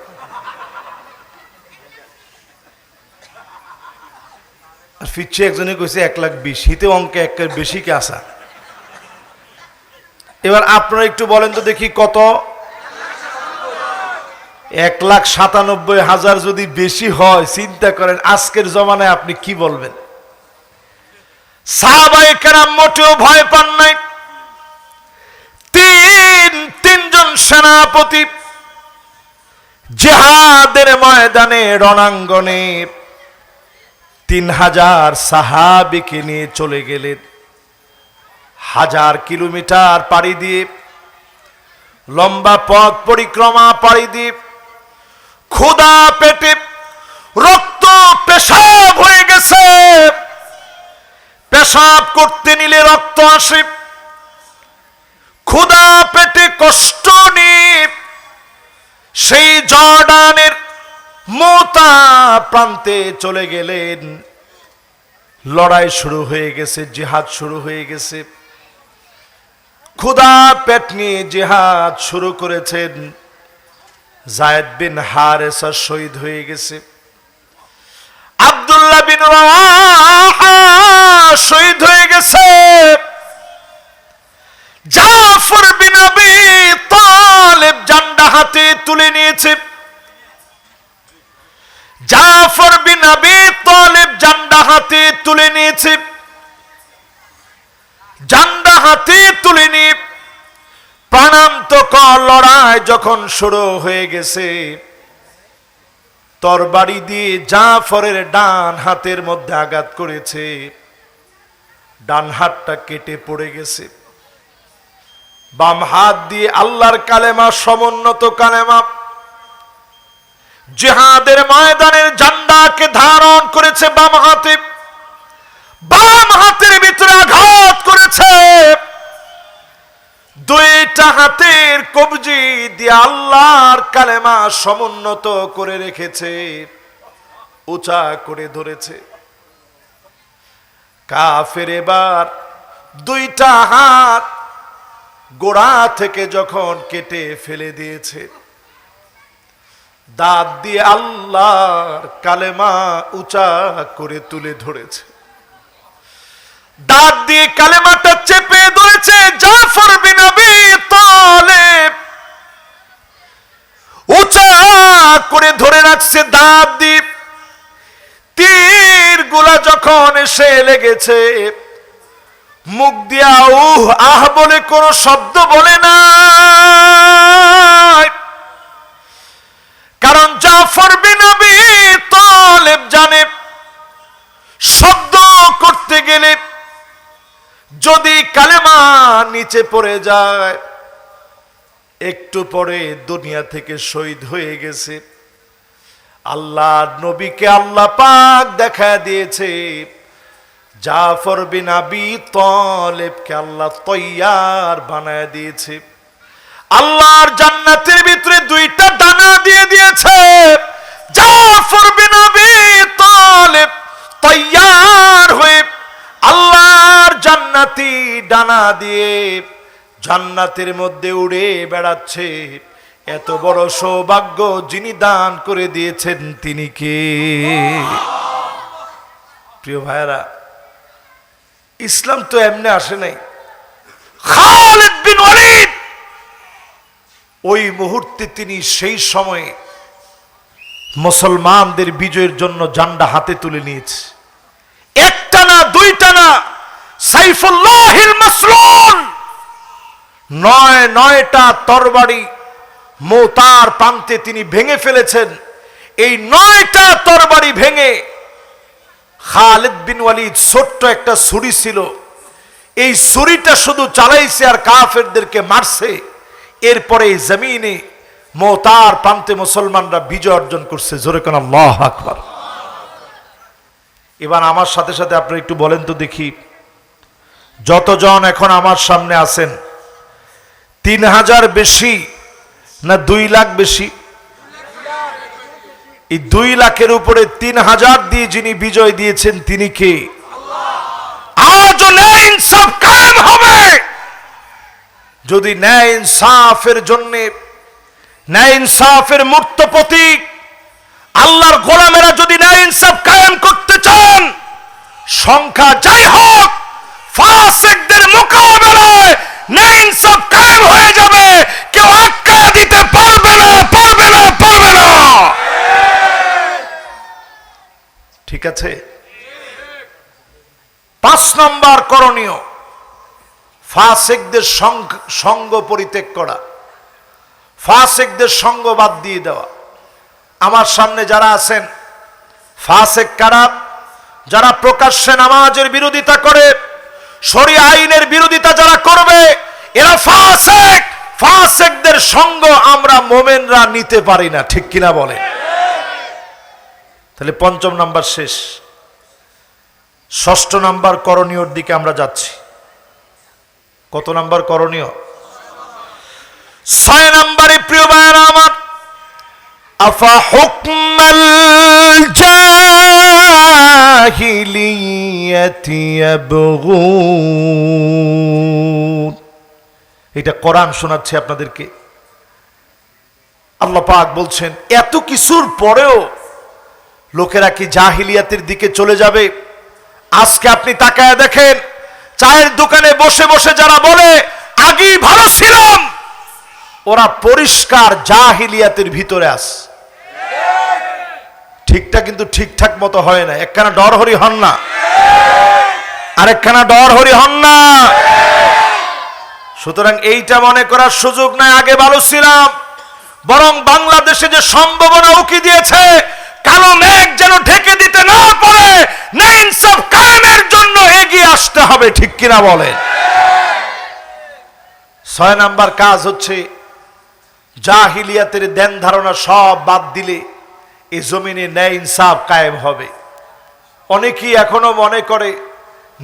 আর ফিরছে একজনে কইছে 1,20,000। হিতে অঙ্কে একের বেশি কে আসা। এবার আপনারা একটু বলেন তো দেখি কত? 1,97,000 যদি বেশি হয়, চিন্তা করেন আজকের জমানায় আপনি কি বলবেন। সাহাবায়ে কেরাম মোটেও ভয় পান নাই। তিনজন সেনাপতি জিহাদের ময়দানে রণাঙ্গনে 3000 সাহাবীকে নিয়ে চলে গেলেন। 1000 কিলোমিটার পাড়ি দিয়ে, লম্বা পথ পরিক্রমা পাড়ি দিয়ে, ক্ষুধা পেটে, রক্ত পেশাব হয়ে গেছে। পেশাব করতে নিলে রক্ত আসে। ক্ষুধা পেটে কষ্ট নিয়ে সেই জর্ডানের মুতা প্রান্তে চলে গেলেন। লড়াই শুরু হয়ে গেছে, জিহাদ শুরু হয়ে গেছে। ক্ষুধা পেট নিয়ে জিহাদ শুরু করেছেন। যায়েদ বিন হারেসা শহীদ হয়ে গেছে। আব্দুল্লাহ বিন রাওয়াহা শহীদ হয়ে গেছে। জাফর বিন আবি তালেব জান্ডা হাতে তুলে নিয়েছে। জাফর বিন আবি তালেব জান্ডা হাতে তুলে নিয়েছে। জান্ডা হাতে তুলে নিয়ে প্রাণান্তক লড়াই যখন শুরু হয়ে গেছে, তরবারি দিয়ে জাফরের ডান হাতের মধ্যে আঘাত করেছে। ডান হাতটা কেটে পড়ে গেছে। বাম হাত দিয়ে আল্লাহর কালেমা, সমুন্নত কালেমা, জিহাদের ময়দানের ঝান্ডাকে ধারণ করেছে বাম হাতে। বাম হাতের ভিতরে আঘাত করেছে। দুইটা হাতের কবজি দিয়ে আল্লাহর কালেমা সমুন্নত করে রেখেছে, উঁচা করে ধরেছে। কাফের এবার দুইটা হাত গোড়া থেকে যখন কেটে ফেলে দিয়েছে, দাঁত দিয়ে আল্লাহর কালেমা উঁচা করে তুলে ধরেছে। দাঁত দিয়ে কালেমাটা চেপে ধরেছে। জাফর বিন আবি তালেব উঁচা করে ধরে রাখছে দাঁত দিয়ে। তীর গুলা যখন এসে লেগেছে, মুখ দিয়া উহ আহ বলে কোন শব্দ বলে না। কারণ জাফর বিন আবি তালেব জানে, শব্দ করতে গেলে যদি কালেমা নিচে পড়ে যায়, একটু পরে দুনিয়া থেকে শহীদ হয়ে গেছে। আল্লাহ নবীকে আল্লাহ পাক দেখা দিয়েছে, জাফর বিন আবি তালেবকে আল্লাহ তৈয়ার বানায় দিয়েছে। আল্লাহর জান্নাতের ভিতরে দুইটা ডানা দিয়ে দিয়েছে। জাফর বিন আবি তালেব তৈয়ার হয়ে আল্লাহর জান্নাতি ডানা দিয়ে জান্নাতের মধ্যে উড়ে বেড়াচ্ছে। এত বড় সৌভাগ্য যিনি দান করে দিয়েছেন তিনি কে? প্রিয় ভাইরা, ইসলাম তো এমনি আসে নাই। খালিদ বিন ওয়ালিদ ওই মুহূর্তে তিনি সেই সময়ে মুসলমানদের বিজয়ের জন্য ঝান্ডা হাতে তুলে নিয়েছে। একটা না, দুইটা না, সাইফুল্লাহিল মাসলুল, 9টা তরবারি মুতার প্রান্তে তিনি ভেঙে ফেলেছেন। এই 9টা তরবারি ভেঙে খালিদ বিন ওয়ালিদ ছোট্ট একটা ছুরি ছিল, এই ছুরিটা শুধু চালাইছে আর কাফেরদেরকে মারছে। এরপরে এই জমিনে মুতার প্রান্তে মুসলমানরা বিজয় অর্জন করছে। জোরে কোন আল্লাহু আকবার। এবার আমার সাথে সাথে আপনি একটু বলেন তো দেখি, যতজন এখন আমার সামনে আছেন, 3000 বেশি না 2 লাখ বেশি? এই 2 লাখের উপরে 3000 দিয়ে যিনি বিজয় দিয়েছেন তিনি কে? আজও ন্যায় ইনসাফ কায়েম হবে। যদি ন্যায় ইনসাফের জন্য, ন্যায় ইনসাফের মূর্ত প্রতীক আল্লাহর গোলামেরা যদি ন্যায় ইনসাফ কায়েম করতে চান, সংখ্যা যাই হোক, ফাসিকদের মোকাবেলায় ন্যায় ইনসাফ কায়েম হয়ে যাবে। কেউ আটকা দিতে পারবে না, পারবে না, পারবে না। ঠিক আছে? 5 নম্বর করণীয়, ফাসিকদের সঙ্গ পরিত্যাগ করা, ফাসিকদের সঙ্গ বাদ দিয়ে দেওয়া। আমার সামনে যারা আছেন ফাসেক কারা, যারা প্রকাশ্যে নামাজের বিরোধিতা করে, শরীয়ত আইনের বিরোধিতা যারা করবে, এরা ফাসেক। ফাসেকদের সঙ্গ আমরা মোমেনরা নিতে পারি না, ঠিক কিনা বলে? তাহলে পঞ্চম নাম্বার শেষ, ষষ্ঠ নাম্বার করণীয়র দিকে আমরা যাচ্ছি। কত নাম্বার করণীয়? 6 নাম্বারে প্রিয় ভাইরা আমার, আফা হুকমাল জাহিলিয়াতি ইয়াবগুন। এটা কোরআন শোনাচ্ছে আপনাদেরকে। আল্লাহ পাক বলছেন এত কিছুর পরেও লোকেরা কি জাহিলিয়াতের দিকে চলে যাবে? আজকে আপনি তাকায় দেখেন, চায়ের দোকানে বসে বসে যারা বলে আগেই ভালো ছিলাম, ওরা পরিষ্কার জাহিলিয়াতের ভিতরে আছে। ঠিকটা কিন্তু ঠিকঠাক মতো হয় না। একখানা ডর হরি হন না, আরেকখানা ডর হরি হন না। সুতরাং এইটা মনে করার সুযোগ নাই আগে ভালো ছিলাম, বরং বাংলাদেশে যে সম্ভাবনা উকি দিয়েছে, কালো মেঘ যেন ঢেকে দিতে না পারে, ন্যায় ইনসাফ কায়েমের জন্য এগিয়ে আসতে হবে, ঠিক কিনা বলেন? 6 নাম্বার কাজ হচ্ছে জাহিলিয়াতের ধ্যান ধারণা সব বাদ দিলে এই জমিনে ন্যায় ইনসাফ কায়েম হবে। অনেকেই এখনো মনে করে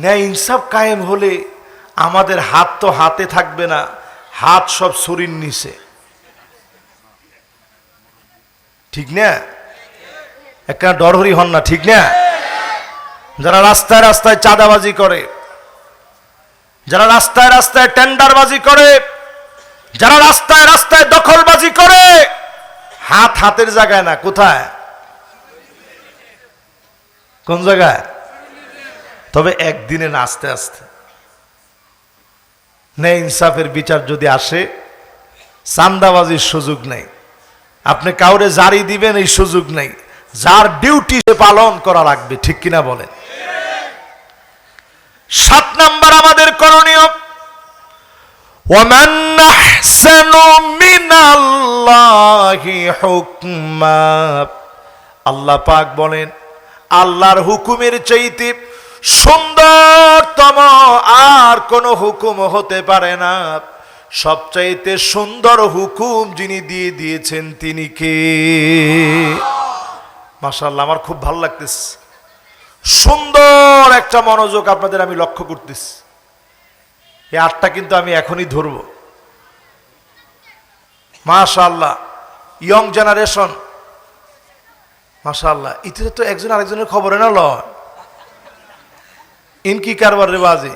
ন্যায় ইনসাফ কায়েম হলে আমাদের হাত তো হাতে থাকবে না, হাত সব ছুরির নিচে, ঠিক না? একটা ডরহরি হন না, ঠিক না? যারা রাস্তায় রাস্তায় চাঁদাবাজি করে, যারা রাস্তায় রাস্তায় টেন্ডারবাজি করে, যারা রাস্তায় রাস্তায় দখলবাজি করে, হাত হাতের জায়গায় না, কোথায়? কোন জায়গায়? তবে একদিনে না, আস্তে আস্তে ন্যায় ইনসাফের বিচার যদি আসে, চাঁদাবাজির সুযোগ নেই, আপনি কাউরে জারি দিবেন এই সুযোগ নেই, যার ডিউটি সে পালন করা লাগবে, ঠিক কিনা বলেন? 7 নাম্বার আমাদের করণীয়, ওয়ামান আহসানু মিনাল্লাহি হুকমা। আল্লাহ পাক বলেন আল্লাহর হুকুমের চাইতে সুন্দরতম আর কোন হুকুম হতে পারে না। সবচাইতে সুন্দর হুকুম যিনি দিয়ে দিয়েছেন তিনি কে? মাশাআল্লাহ, আমার খুব ভালো লাগতেছে। সুন্দর একটা মনোযোগ আপনাদের আমি লক্ষ্য করতেছি। এই 8টা কিন্তু আমি এখনই ধরব। মাশাআল্লাহ, ইয়ং জেনারেশন, মাশাআল্লাহ। ইতিতে তো একজন আরেকজনের খবরে না লয়, ইনকি কারবার রে বাজে।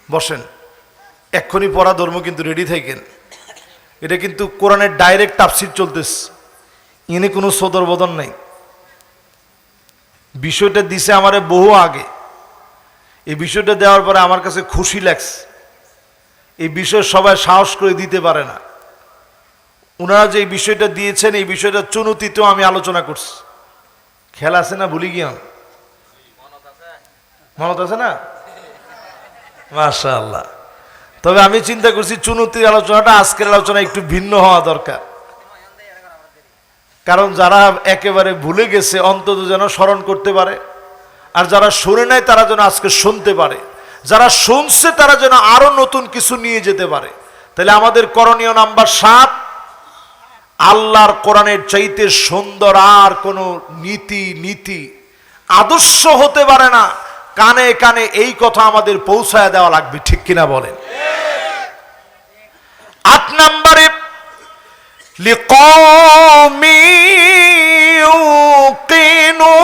বসেন, এক্ষুনি পড়া ধর্ম কিন্তু রেডি থাকেন। এটা কিন্তু কোরআনের ডাইরেক্ট তাফসীর চলতেছে, ইনি কোনো সদর বদন নাই। বিষয়টা দিছে আমারে বহু আগে। এই বিষয়টা দেওয়ার পরে আমার কাছে খুশি লাগছে। এই বিষয় সবাই সাহস করে দিতে পারে না। ওনারা যে এই বিষয়টা দিয়েছেন, এই বিষয়টা চুনতিতেও আমি আলোচনা করছি। খেলা আছে না, ভুলি গিয়া মনত আছে না? মাশাআল্লাহ। তবে আমি চিন্তা করছি চুনতির আলোচনাটা আজকের আলোচনা একটু ভিন্ন হওয়া দরকার। কারণ যারা একেবারে ভুলে গেছে অন্তত যেন স্মরণ করতে পারে, আর যারা শুনে নাই তারা যেন আজকে শুনতে পারে, যারা শুনছে তারা যেন আরো নতুন কিছু নিয়ে যেতে পারে। তাহলে আমাদের করণীয় নাম্বার 7, আল্লাহর কোরআনের চাইতে সুন্দর আর কোন নীতি আদর্শ হতে পারে না। কানে কানে এই কথা আমাদের পৌঁছায় দেওয়া লাগবে, ঠিক কিনা বলেন? 8 নম্বরে, লিকওমি ইউকিনুন।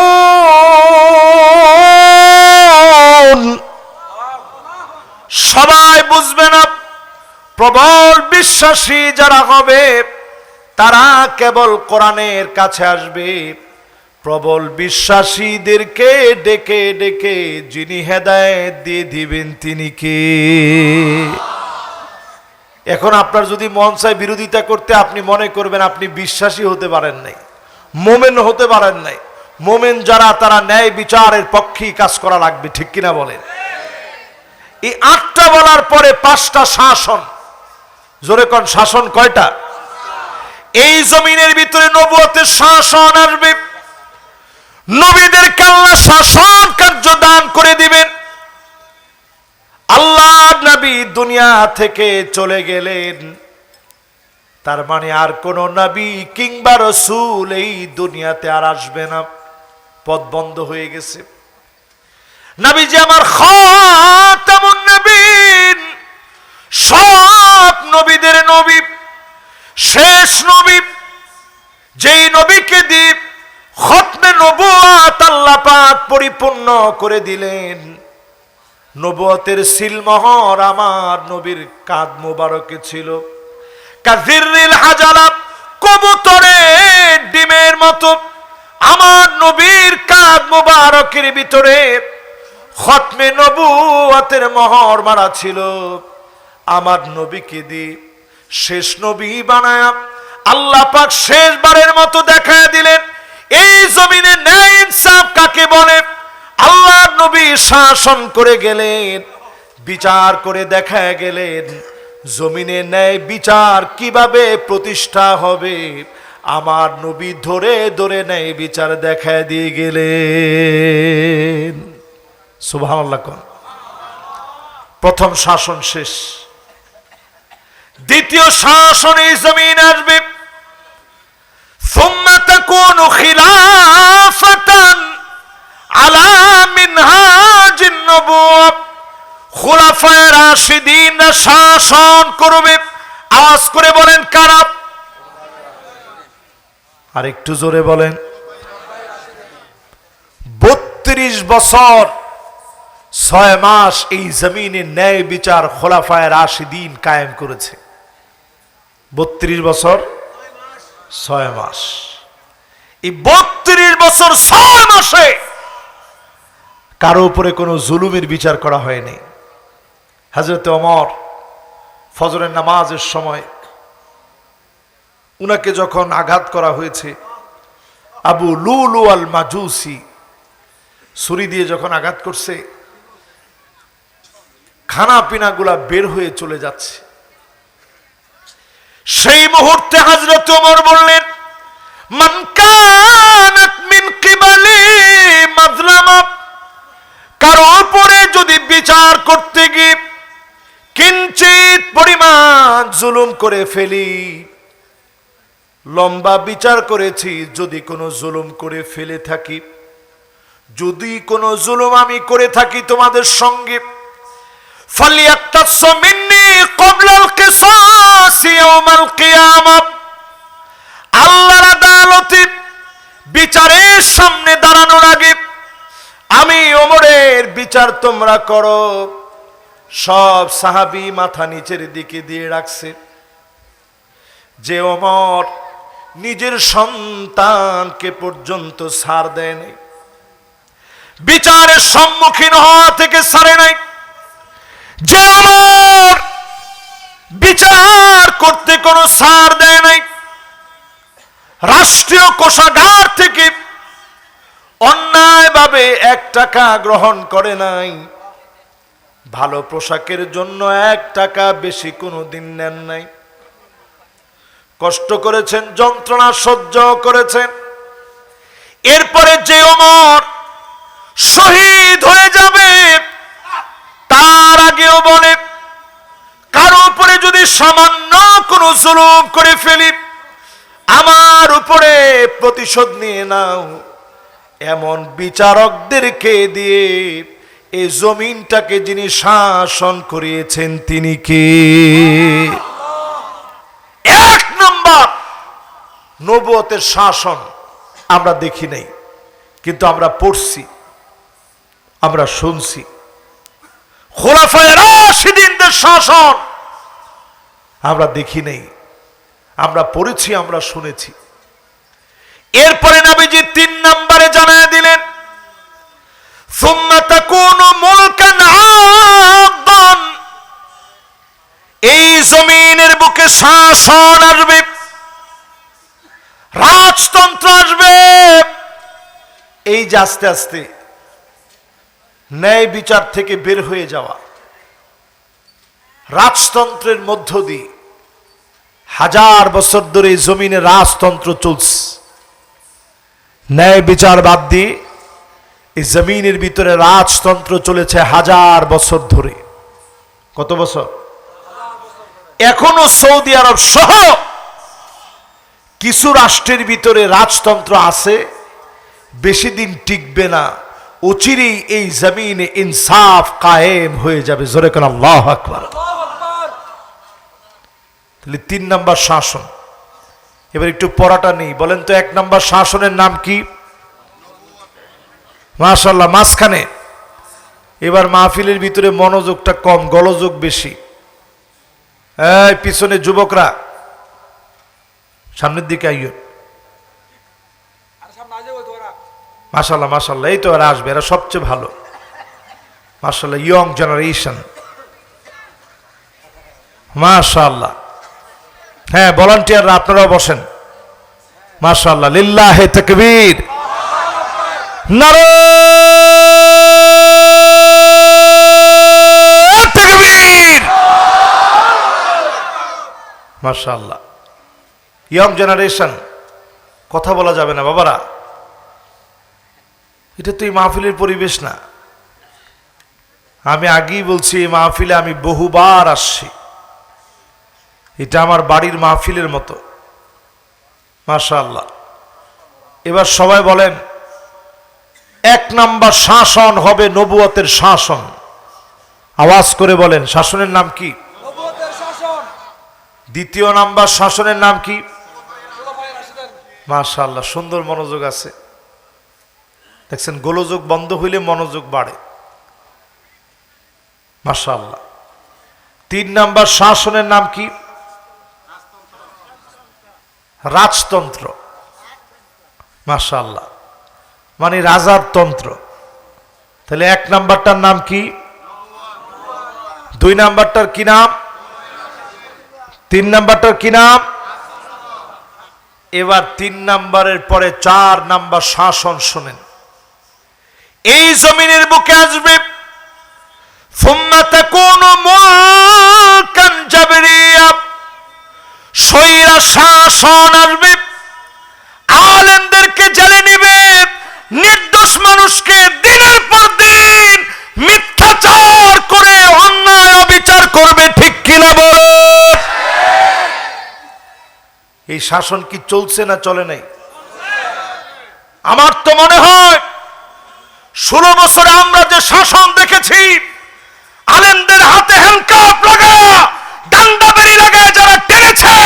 সবাই বুঝবে না, প্রবল বিশ্বাসী যারা হবে তারা কেবল কোরআনের কাছে আসবে। প্রবল বিশ্বাসীদেরকে ডেকে ডেকে যিনি হেদায়েত দিয়ে দিবেন তিনি কে? এখন আপনার যদি মন চায় বিরোধিতা করতে, আপনি মনে করবেন আপনি বিশ্বাসী হতে পারেন নাই, মোমেন হতে পারেন নাই। মোমেন যারা, তারা ন্যায় বিচারের পক্ষেই কাজ করা লাগবে, ঠিক কিনা বলেন? এই 8টা বলার পরে 5টা শাসন। জোরে কোন শাসন কয়টা? এই জমিনের ভিতরে নবুয়তের শাসন আসবে, নবীদেরকে আল্লাহ শাসন কার্য দান করে দিবেন। আল্লাহ নবী দুনিয়া থেকে চলে গেলেন, তার মানে আর কোন নবী কিংবা রাসূল এই দুনিয়াতে আর আসবে না, পথ বন্ধ হয়ে গেছে। নবীজি আমার খাতামুন নবীন, সব নবীদের নবী, শেষ নবী, যেই নবীকে দিয়ে খতমে নবুয়ত আল্লাহ পাক পরিপূর্ণ করে দিলেন। নবুয়তের সিলমোহর আমার নবীর কাঁধ মোবারকে ছিল, কাযিররিল হাজালা, কবুতরের ডিমের মতো আমার নবীর কাঁধ মোবারকের ভিতরে খতমে নবুয়তের মোহর মারা ছিল। আমার নবীকে দিয়ে শেষ নবী বানায়া আল্লাহ পাক শেষবারের মতো দেখায় দিলেন এই জমিনে ন্যায় ইনসাফ কাকে বলে। আল্লাহ নবী শাসন করে গেলেন, বিচার করে দেখায় গেলেন জমিনে ন্যায় বিচার কিভাবে প্রতিষ্ঠা হবে। আমার নবী ধরে ধরে ন্যায় বিচার দেখায় দিয়ে গেলেন। সুবহানাল্লাহ। প্রথম শাসন শেষ, দ্বিতীয় শাসন এই জমিন আসবে। ثم تكون خلافة على منهاج النبوة, খুলাফায়ে রাশিদিনরা শাসন করবে। আওয়াজ করে বলেন কারা? আর একটু জোরে বলেন। 32 বছর 6 মাস এই জমিনে ন্যায় বিচার খুলাফায়ে রাশিদিন কায়েম করেছে। 32 বছর 6 মাস। এই 32 বছর 6 মাসে কারো উপরে কোনো জুলুমের বিচার করা হয়নি। হযরত ওমর ফজরের নামাজের সময় উনাকে যখন আঘাত করা হয়েছে, আবু লুলু আল মাজুসি ছুরি দিয়ে যখন আঘাত করছে, খানা পিনাগুলা বের হয়ে চলে যাচ্ছে। সেই মুহূর্তে হযরত ওমর বললেন, মান কানাত মিন কিবালি মাজলামা, কারো উপরে যদি বিচার করতে গিয়ে কিঞ্চিত পরিমাণ জুলুম করে ফেলি, লম্বা বিচার করেছি, যদি কোনো জুলুম করে ফেলে থাকি, যদি কোনো জুলুম আমি করে থাকি তোমাদের সঙ্গে, ফালিয়াক্তাসু মিন্নি ক্বাবলাল কিসাস ইয়াউমাল কিয়ামাহ, আল্লাহর আদালতে বিচারের সামনে দাঁড়ানোর আগে আমি ওমরের বিচার তোমরা করো। সব সাহাবী মাথা নিচের দিকে দিয়ে রাখছে, যে ওমর নিজের সন্তানকে পর্যন্ত ছাড় দেয় নাই, বিচারের সম্মুখীন হওয়া থেকে ছাড়ে নাই, যে ওমর বিচার করতে কোনো ছাড় দেয় নাই, রাষ্ট্রীয় কোষাগার থেকে অন্যায়ভাবে 1 টাকা গ্রহণ করে নাই, ভালো পোশাকের জন্য 1 টাকা বেশি কোনোদিন নেন নাই, কষ্ট করেছেন, যন্ত্রণা সহ্য করেছেন। এরপরে যে ওমর শহীদ হয়ে যাবে তার আগেও বলে, কারো উপরে যদি সামান্য কোনো জুলুম করে ফেলি আমার উপরে প্রতিশোধ নিয়ে নাও। এমন বিচারকদেরকে দিয়ে এই জমিনটাকে যিনি শাসন করিয়েছেন তিনি কে? 1 নম্বর নবুয়তের শাসন আমরা দেখি নাই, কিন্তু আমরা পড়ছি, আমরা শুনছি। খুলাফায়ে রাশিদিনদের শাসন আমরা দেখি নাই, আমরা পড়েছি, আমরা শুনেছি। এরপরে নবীজি 3 নম্বরে জানায় দিলেন, সুম্মা তাকুনু মুলকান আবদান, এই জমিনের বুকে শাসন আসবে, রাজতন্ত্র আসবে। এই যে আস্তে আস্তে ন্যায় বিচার থেকে বের হয়ে যাওয়া, রাজতন্ত্রের মধ্য দিয়ে হাজার বছর ধরে এই জমিনে রাজতন্ত্র চলছে। ন্যায় বিচার বাদ দিয়ে এই জমিনের ভিতরে রাজতন্ত্র চলেছে হাজার বছর ধরে। কত বছর? এখনো সৌদি আরব সহ কিছু রাষ্ট্রের ভিতরে রাজতন্ত্র আছে, বেশি দিন টিকবে না, অচিরেই এই জমিনে ইনসাফ কায়েম হয়ে যাবে। জোরে কোন আল্লাহু আকবার। তাহলে 3 নাম্বার শাসন। এবার একটু পড়াটা নেই, বলেন তো 1 নাম্বার শাসনের নাম কি? মাশাআল্লাহ, মাঝখানে। এবার মাহফিলের ভিতরে মনোযোগটা কম, গোলযোগ বেশি। এই পিছনে যুবকরা সামনের দিকে আইও। মাশাআল্লাহ মাশাআল্লাহ, এই তো এরা আসবে, এরা সবচেয়ে ভালো। মাশাআল্লাহ, ইয়ং জেনারেশন, মাশাআল্লাহ। হ্যাঁ, ভলান্টিয়াররা আপনারাও বসেন। মাশাআল্লাহ, লিল্লাহে তাকবীর, নারে তাকবীর। মাশাআল্লাহ, ইয়ং জেনারেশন। কথা বলা যাবে না বাবারা, এটা তো এই মাহফিলের পরিবেশ না। আমি আগেই বলছি, এই মাহফিলে আমি বহুবার আসছি, এটা আমার বাড়ির মাহফিলের মতো। মাশাআল্লাহ। এবার সবাই বলেন, 1 নাম্বার শাসন হবে নবুয়তের শাসন। আওয়াজ করে বলেন, শাসনের নাম কি? নবুয়তের শাসন। 2 নাম্বার শাসনের নাম কি? মাশাআল্লাহ, সুন্দর মনোযোগ আছে। দেখছেন, গোলযোগ বন্ধ হইলে মনোযোগ বাড়ে। মাশাআল্লাহ। 3 নাম্বার শাসনের নাম কি? রাজতন্ত্র। মাশাআল্লাহ, মানে রাজার তন্ত্র। তাহলে 1 নাম্বারটার নাম কি? 2 নাম্বারটার কি নাম? 3 নাম্বারটার কি নাম? এবার 3 নাম্বারের পরে 4 নাম্বার শাসন শুনেন। এই জমিনের বুকে আসবে সুম্মা তাকুনু মুলকান জাবরিয়া, স্বৈরা শাসন আসবে, আলেমদেরকে জেলে নেবে, নির্দোষ মানুষকে দিনের পর দিন মিথ্যাচার করে অন্যায় অবিচার করবে। ঠিক কিনা বলো? এই শাসন কি চলছে না চলে নাই? আমার তো মনে হয় 16 বছরে আমরা যে শাসন দেখেছি, আলেমদের হাতে হ্যান্ডকাফ লাগায়া, ডান্ডা বেরি লাগায় যারা টেনেছে,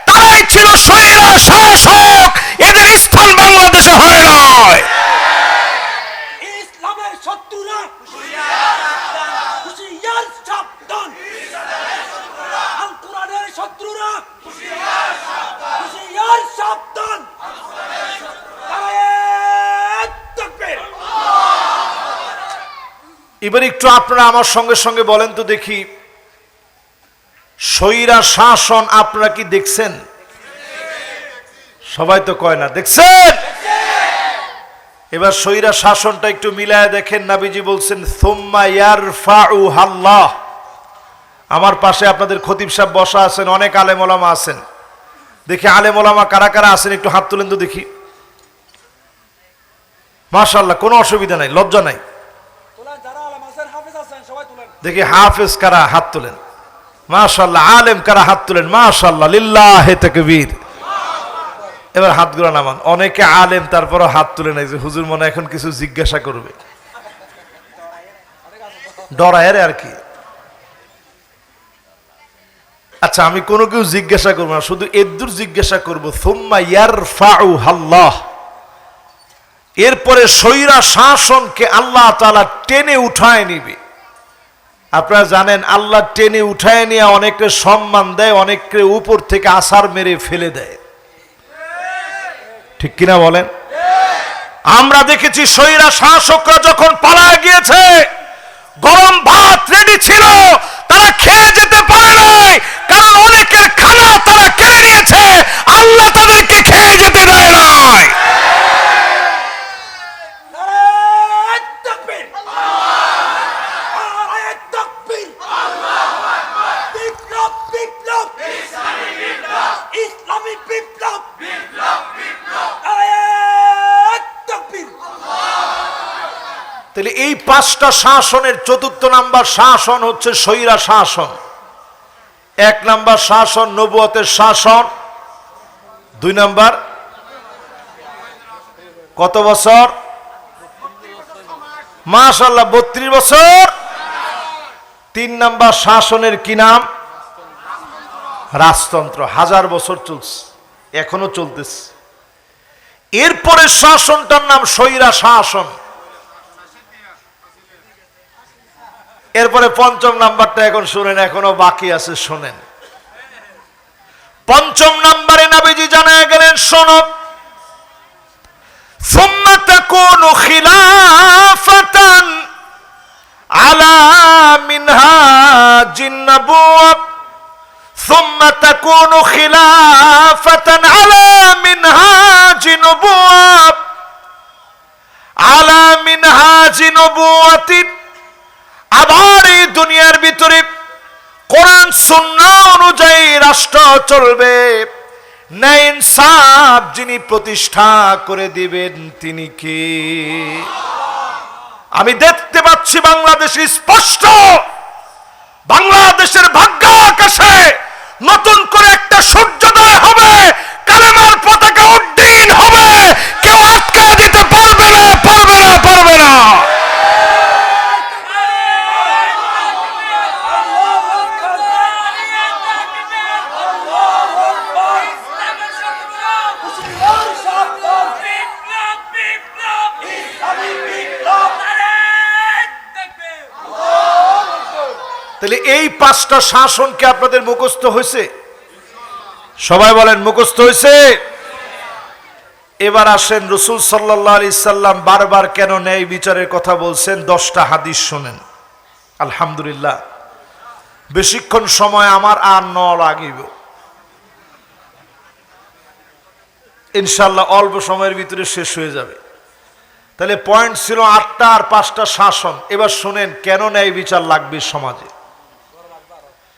তারাই ছিল স্বৈরা শাসক। এদের স্থান বাংলাদেশে হয় নয়। ইসলামের শত্রুরা হুঁশিয়ার সাবধান, আল কোরআনের শত্রুরা হুঁশিয়ার সাবধান। এবার একটু আপনারা আমার সঙ্গে সঙ্গে বলেন তো দেখি, স্বৈরা শাসন আপনারা কি দেখছেন? সবাই তো কয় না দেখছেন। এবার স্বৈরা শাসনটা একটু মিলায় দেখেন। নবীজি বলছেন সুম্মা ইয়ারফাউহাল্লাহ। আমার পাশে আপনাদের খতিব সাহেব বসা আছেন, অনেক আলেম ওলামা আছেন। দেখি আলেম ওলামা কারা কারা আছেন, একটু হাত তুলেন তো দেখি। মাশাআল্লাহ, কোনো অসুবিধা নাই, লজ্জা নাই। দেখি হাফেজ কারা, হাত তুলেন। মাশাআল্লাহ, আলেম কারা, হাত তুলেন। মাশাআল্লাহ, লিল্লাহে তাকবীর। এবার হাতগুলো নামান। অনেকে আলেম তারপরও হাত তুলে নাই, যে হুজুর মনে এখন কিছু জিজ্ঞাসা করবে, ডরায় আর কি। আচ্ছা, আমি কোনো কেউ জিজ্ঞাসা করবো না, শুধু এদ্দুর জিজ্ঞাসা করবো, সুম্মা ইয়ারফাউহাল্লাহ। এরপরে স্বৈরা শাসনকে আল্লাহ তাআলা টেনে উঠায় নিবে। আপনারা জানেন, আল্লাহ টেনে উঠায় নিয়ে অনেককে সম্মান দেয়, অনেককে উপর থেকে আছাড় মেরে ফেলে দেয়। ঠিক কিনা বলেন? আমরা দেখেছি স্বৈরা শাসকরা যখন পালায় গিয়েছে, গরম ভাত রেডি ছিল, তারা খেয়ে যেতে পারে নাই, কারণ অনেকের খানা তারা কেড়ে নিয়েছে, আল্লাহ তাদেরকে খেয়ে যেতে দেয় নাই। বিপ্লব, বিপ্লব, ইসলামী বিপ্লব। পাঁচটা শাসনের চতুর্থ নাম্বার শাসন হচ্ছে স্বৈরা শাসন। এক নাম্বার শাসন নবুয়তের শাসন, দুই নাম্বার কত বছর? মাশাআল্লাহ 32 বছর। তিন নাম্বার শাসনের কি নাম? রাজতন্ত্র। 1000 বছর চলছে, এখনো চলতেছে। এরপরে শাসনটার নাম স্বৈরা শাসন। এরপরে পঞ্চম নাম্বারটা এখন শুনেন, এখনো বাকি আছে, শুনেন। পঞ্চম নাম্বারে নবীজি জানায় গেলেন, শোনো, সুম্মা তাকুনু খিলাফাতান আলা মিনহাজিন নবুওয়া, সুম্মা তাকুনু খিলাফাতান আলা মিনহাজি নবুওয়া, আলা মিনহাজি নবুওয়াতিন। আবার এই দুনিয়ার ভিতরে কোরআন সুন্নাহ অনুযায়ী রাষ্ট্র চলবে। ন্যায় ইনসাফ যিনি প্রতিষ্ঠা করে দিবেন তিনি কে? আমি দেখতে পাচ্ছি বাংলাদেশে স্পষ্ট, বাংলাদেশের ভাগ্য আকাশে নতুন করে একটা সূর্যোদয় হবে, কালেমার পতাকা উড্ডীন হবে, কেউ আটকে দিতে পারবে না, পারবে না, পারবে না। তাহলে এই পাঁচটা শাসন কি আপনাদের মুখস্থ হয়েছে? সবাই বলেন মুখস্থ হয়েছে? এবার আসেন, রাসূল সাল্লাল্লাহু আলাইহি সাল্লাম বারবার কেন ন্যায় বিচারের কথা বলছেন? 10টা হাদিস শুনেন। আলহামদুলিল্লাহ, বেশিক্ষণ সময় আমার আর ন লাগিব, ইনশাআল্লাহ অল্প সময়ের ভিতরে শেষ হয়ে যাবে। তাহলে পয়েন্ট ছিল 8টা আর 5টা শাসন। এবার শুনেন কেন ন্যায় বিচার লাগবে সমাজে।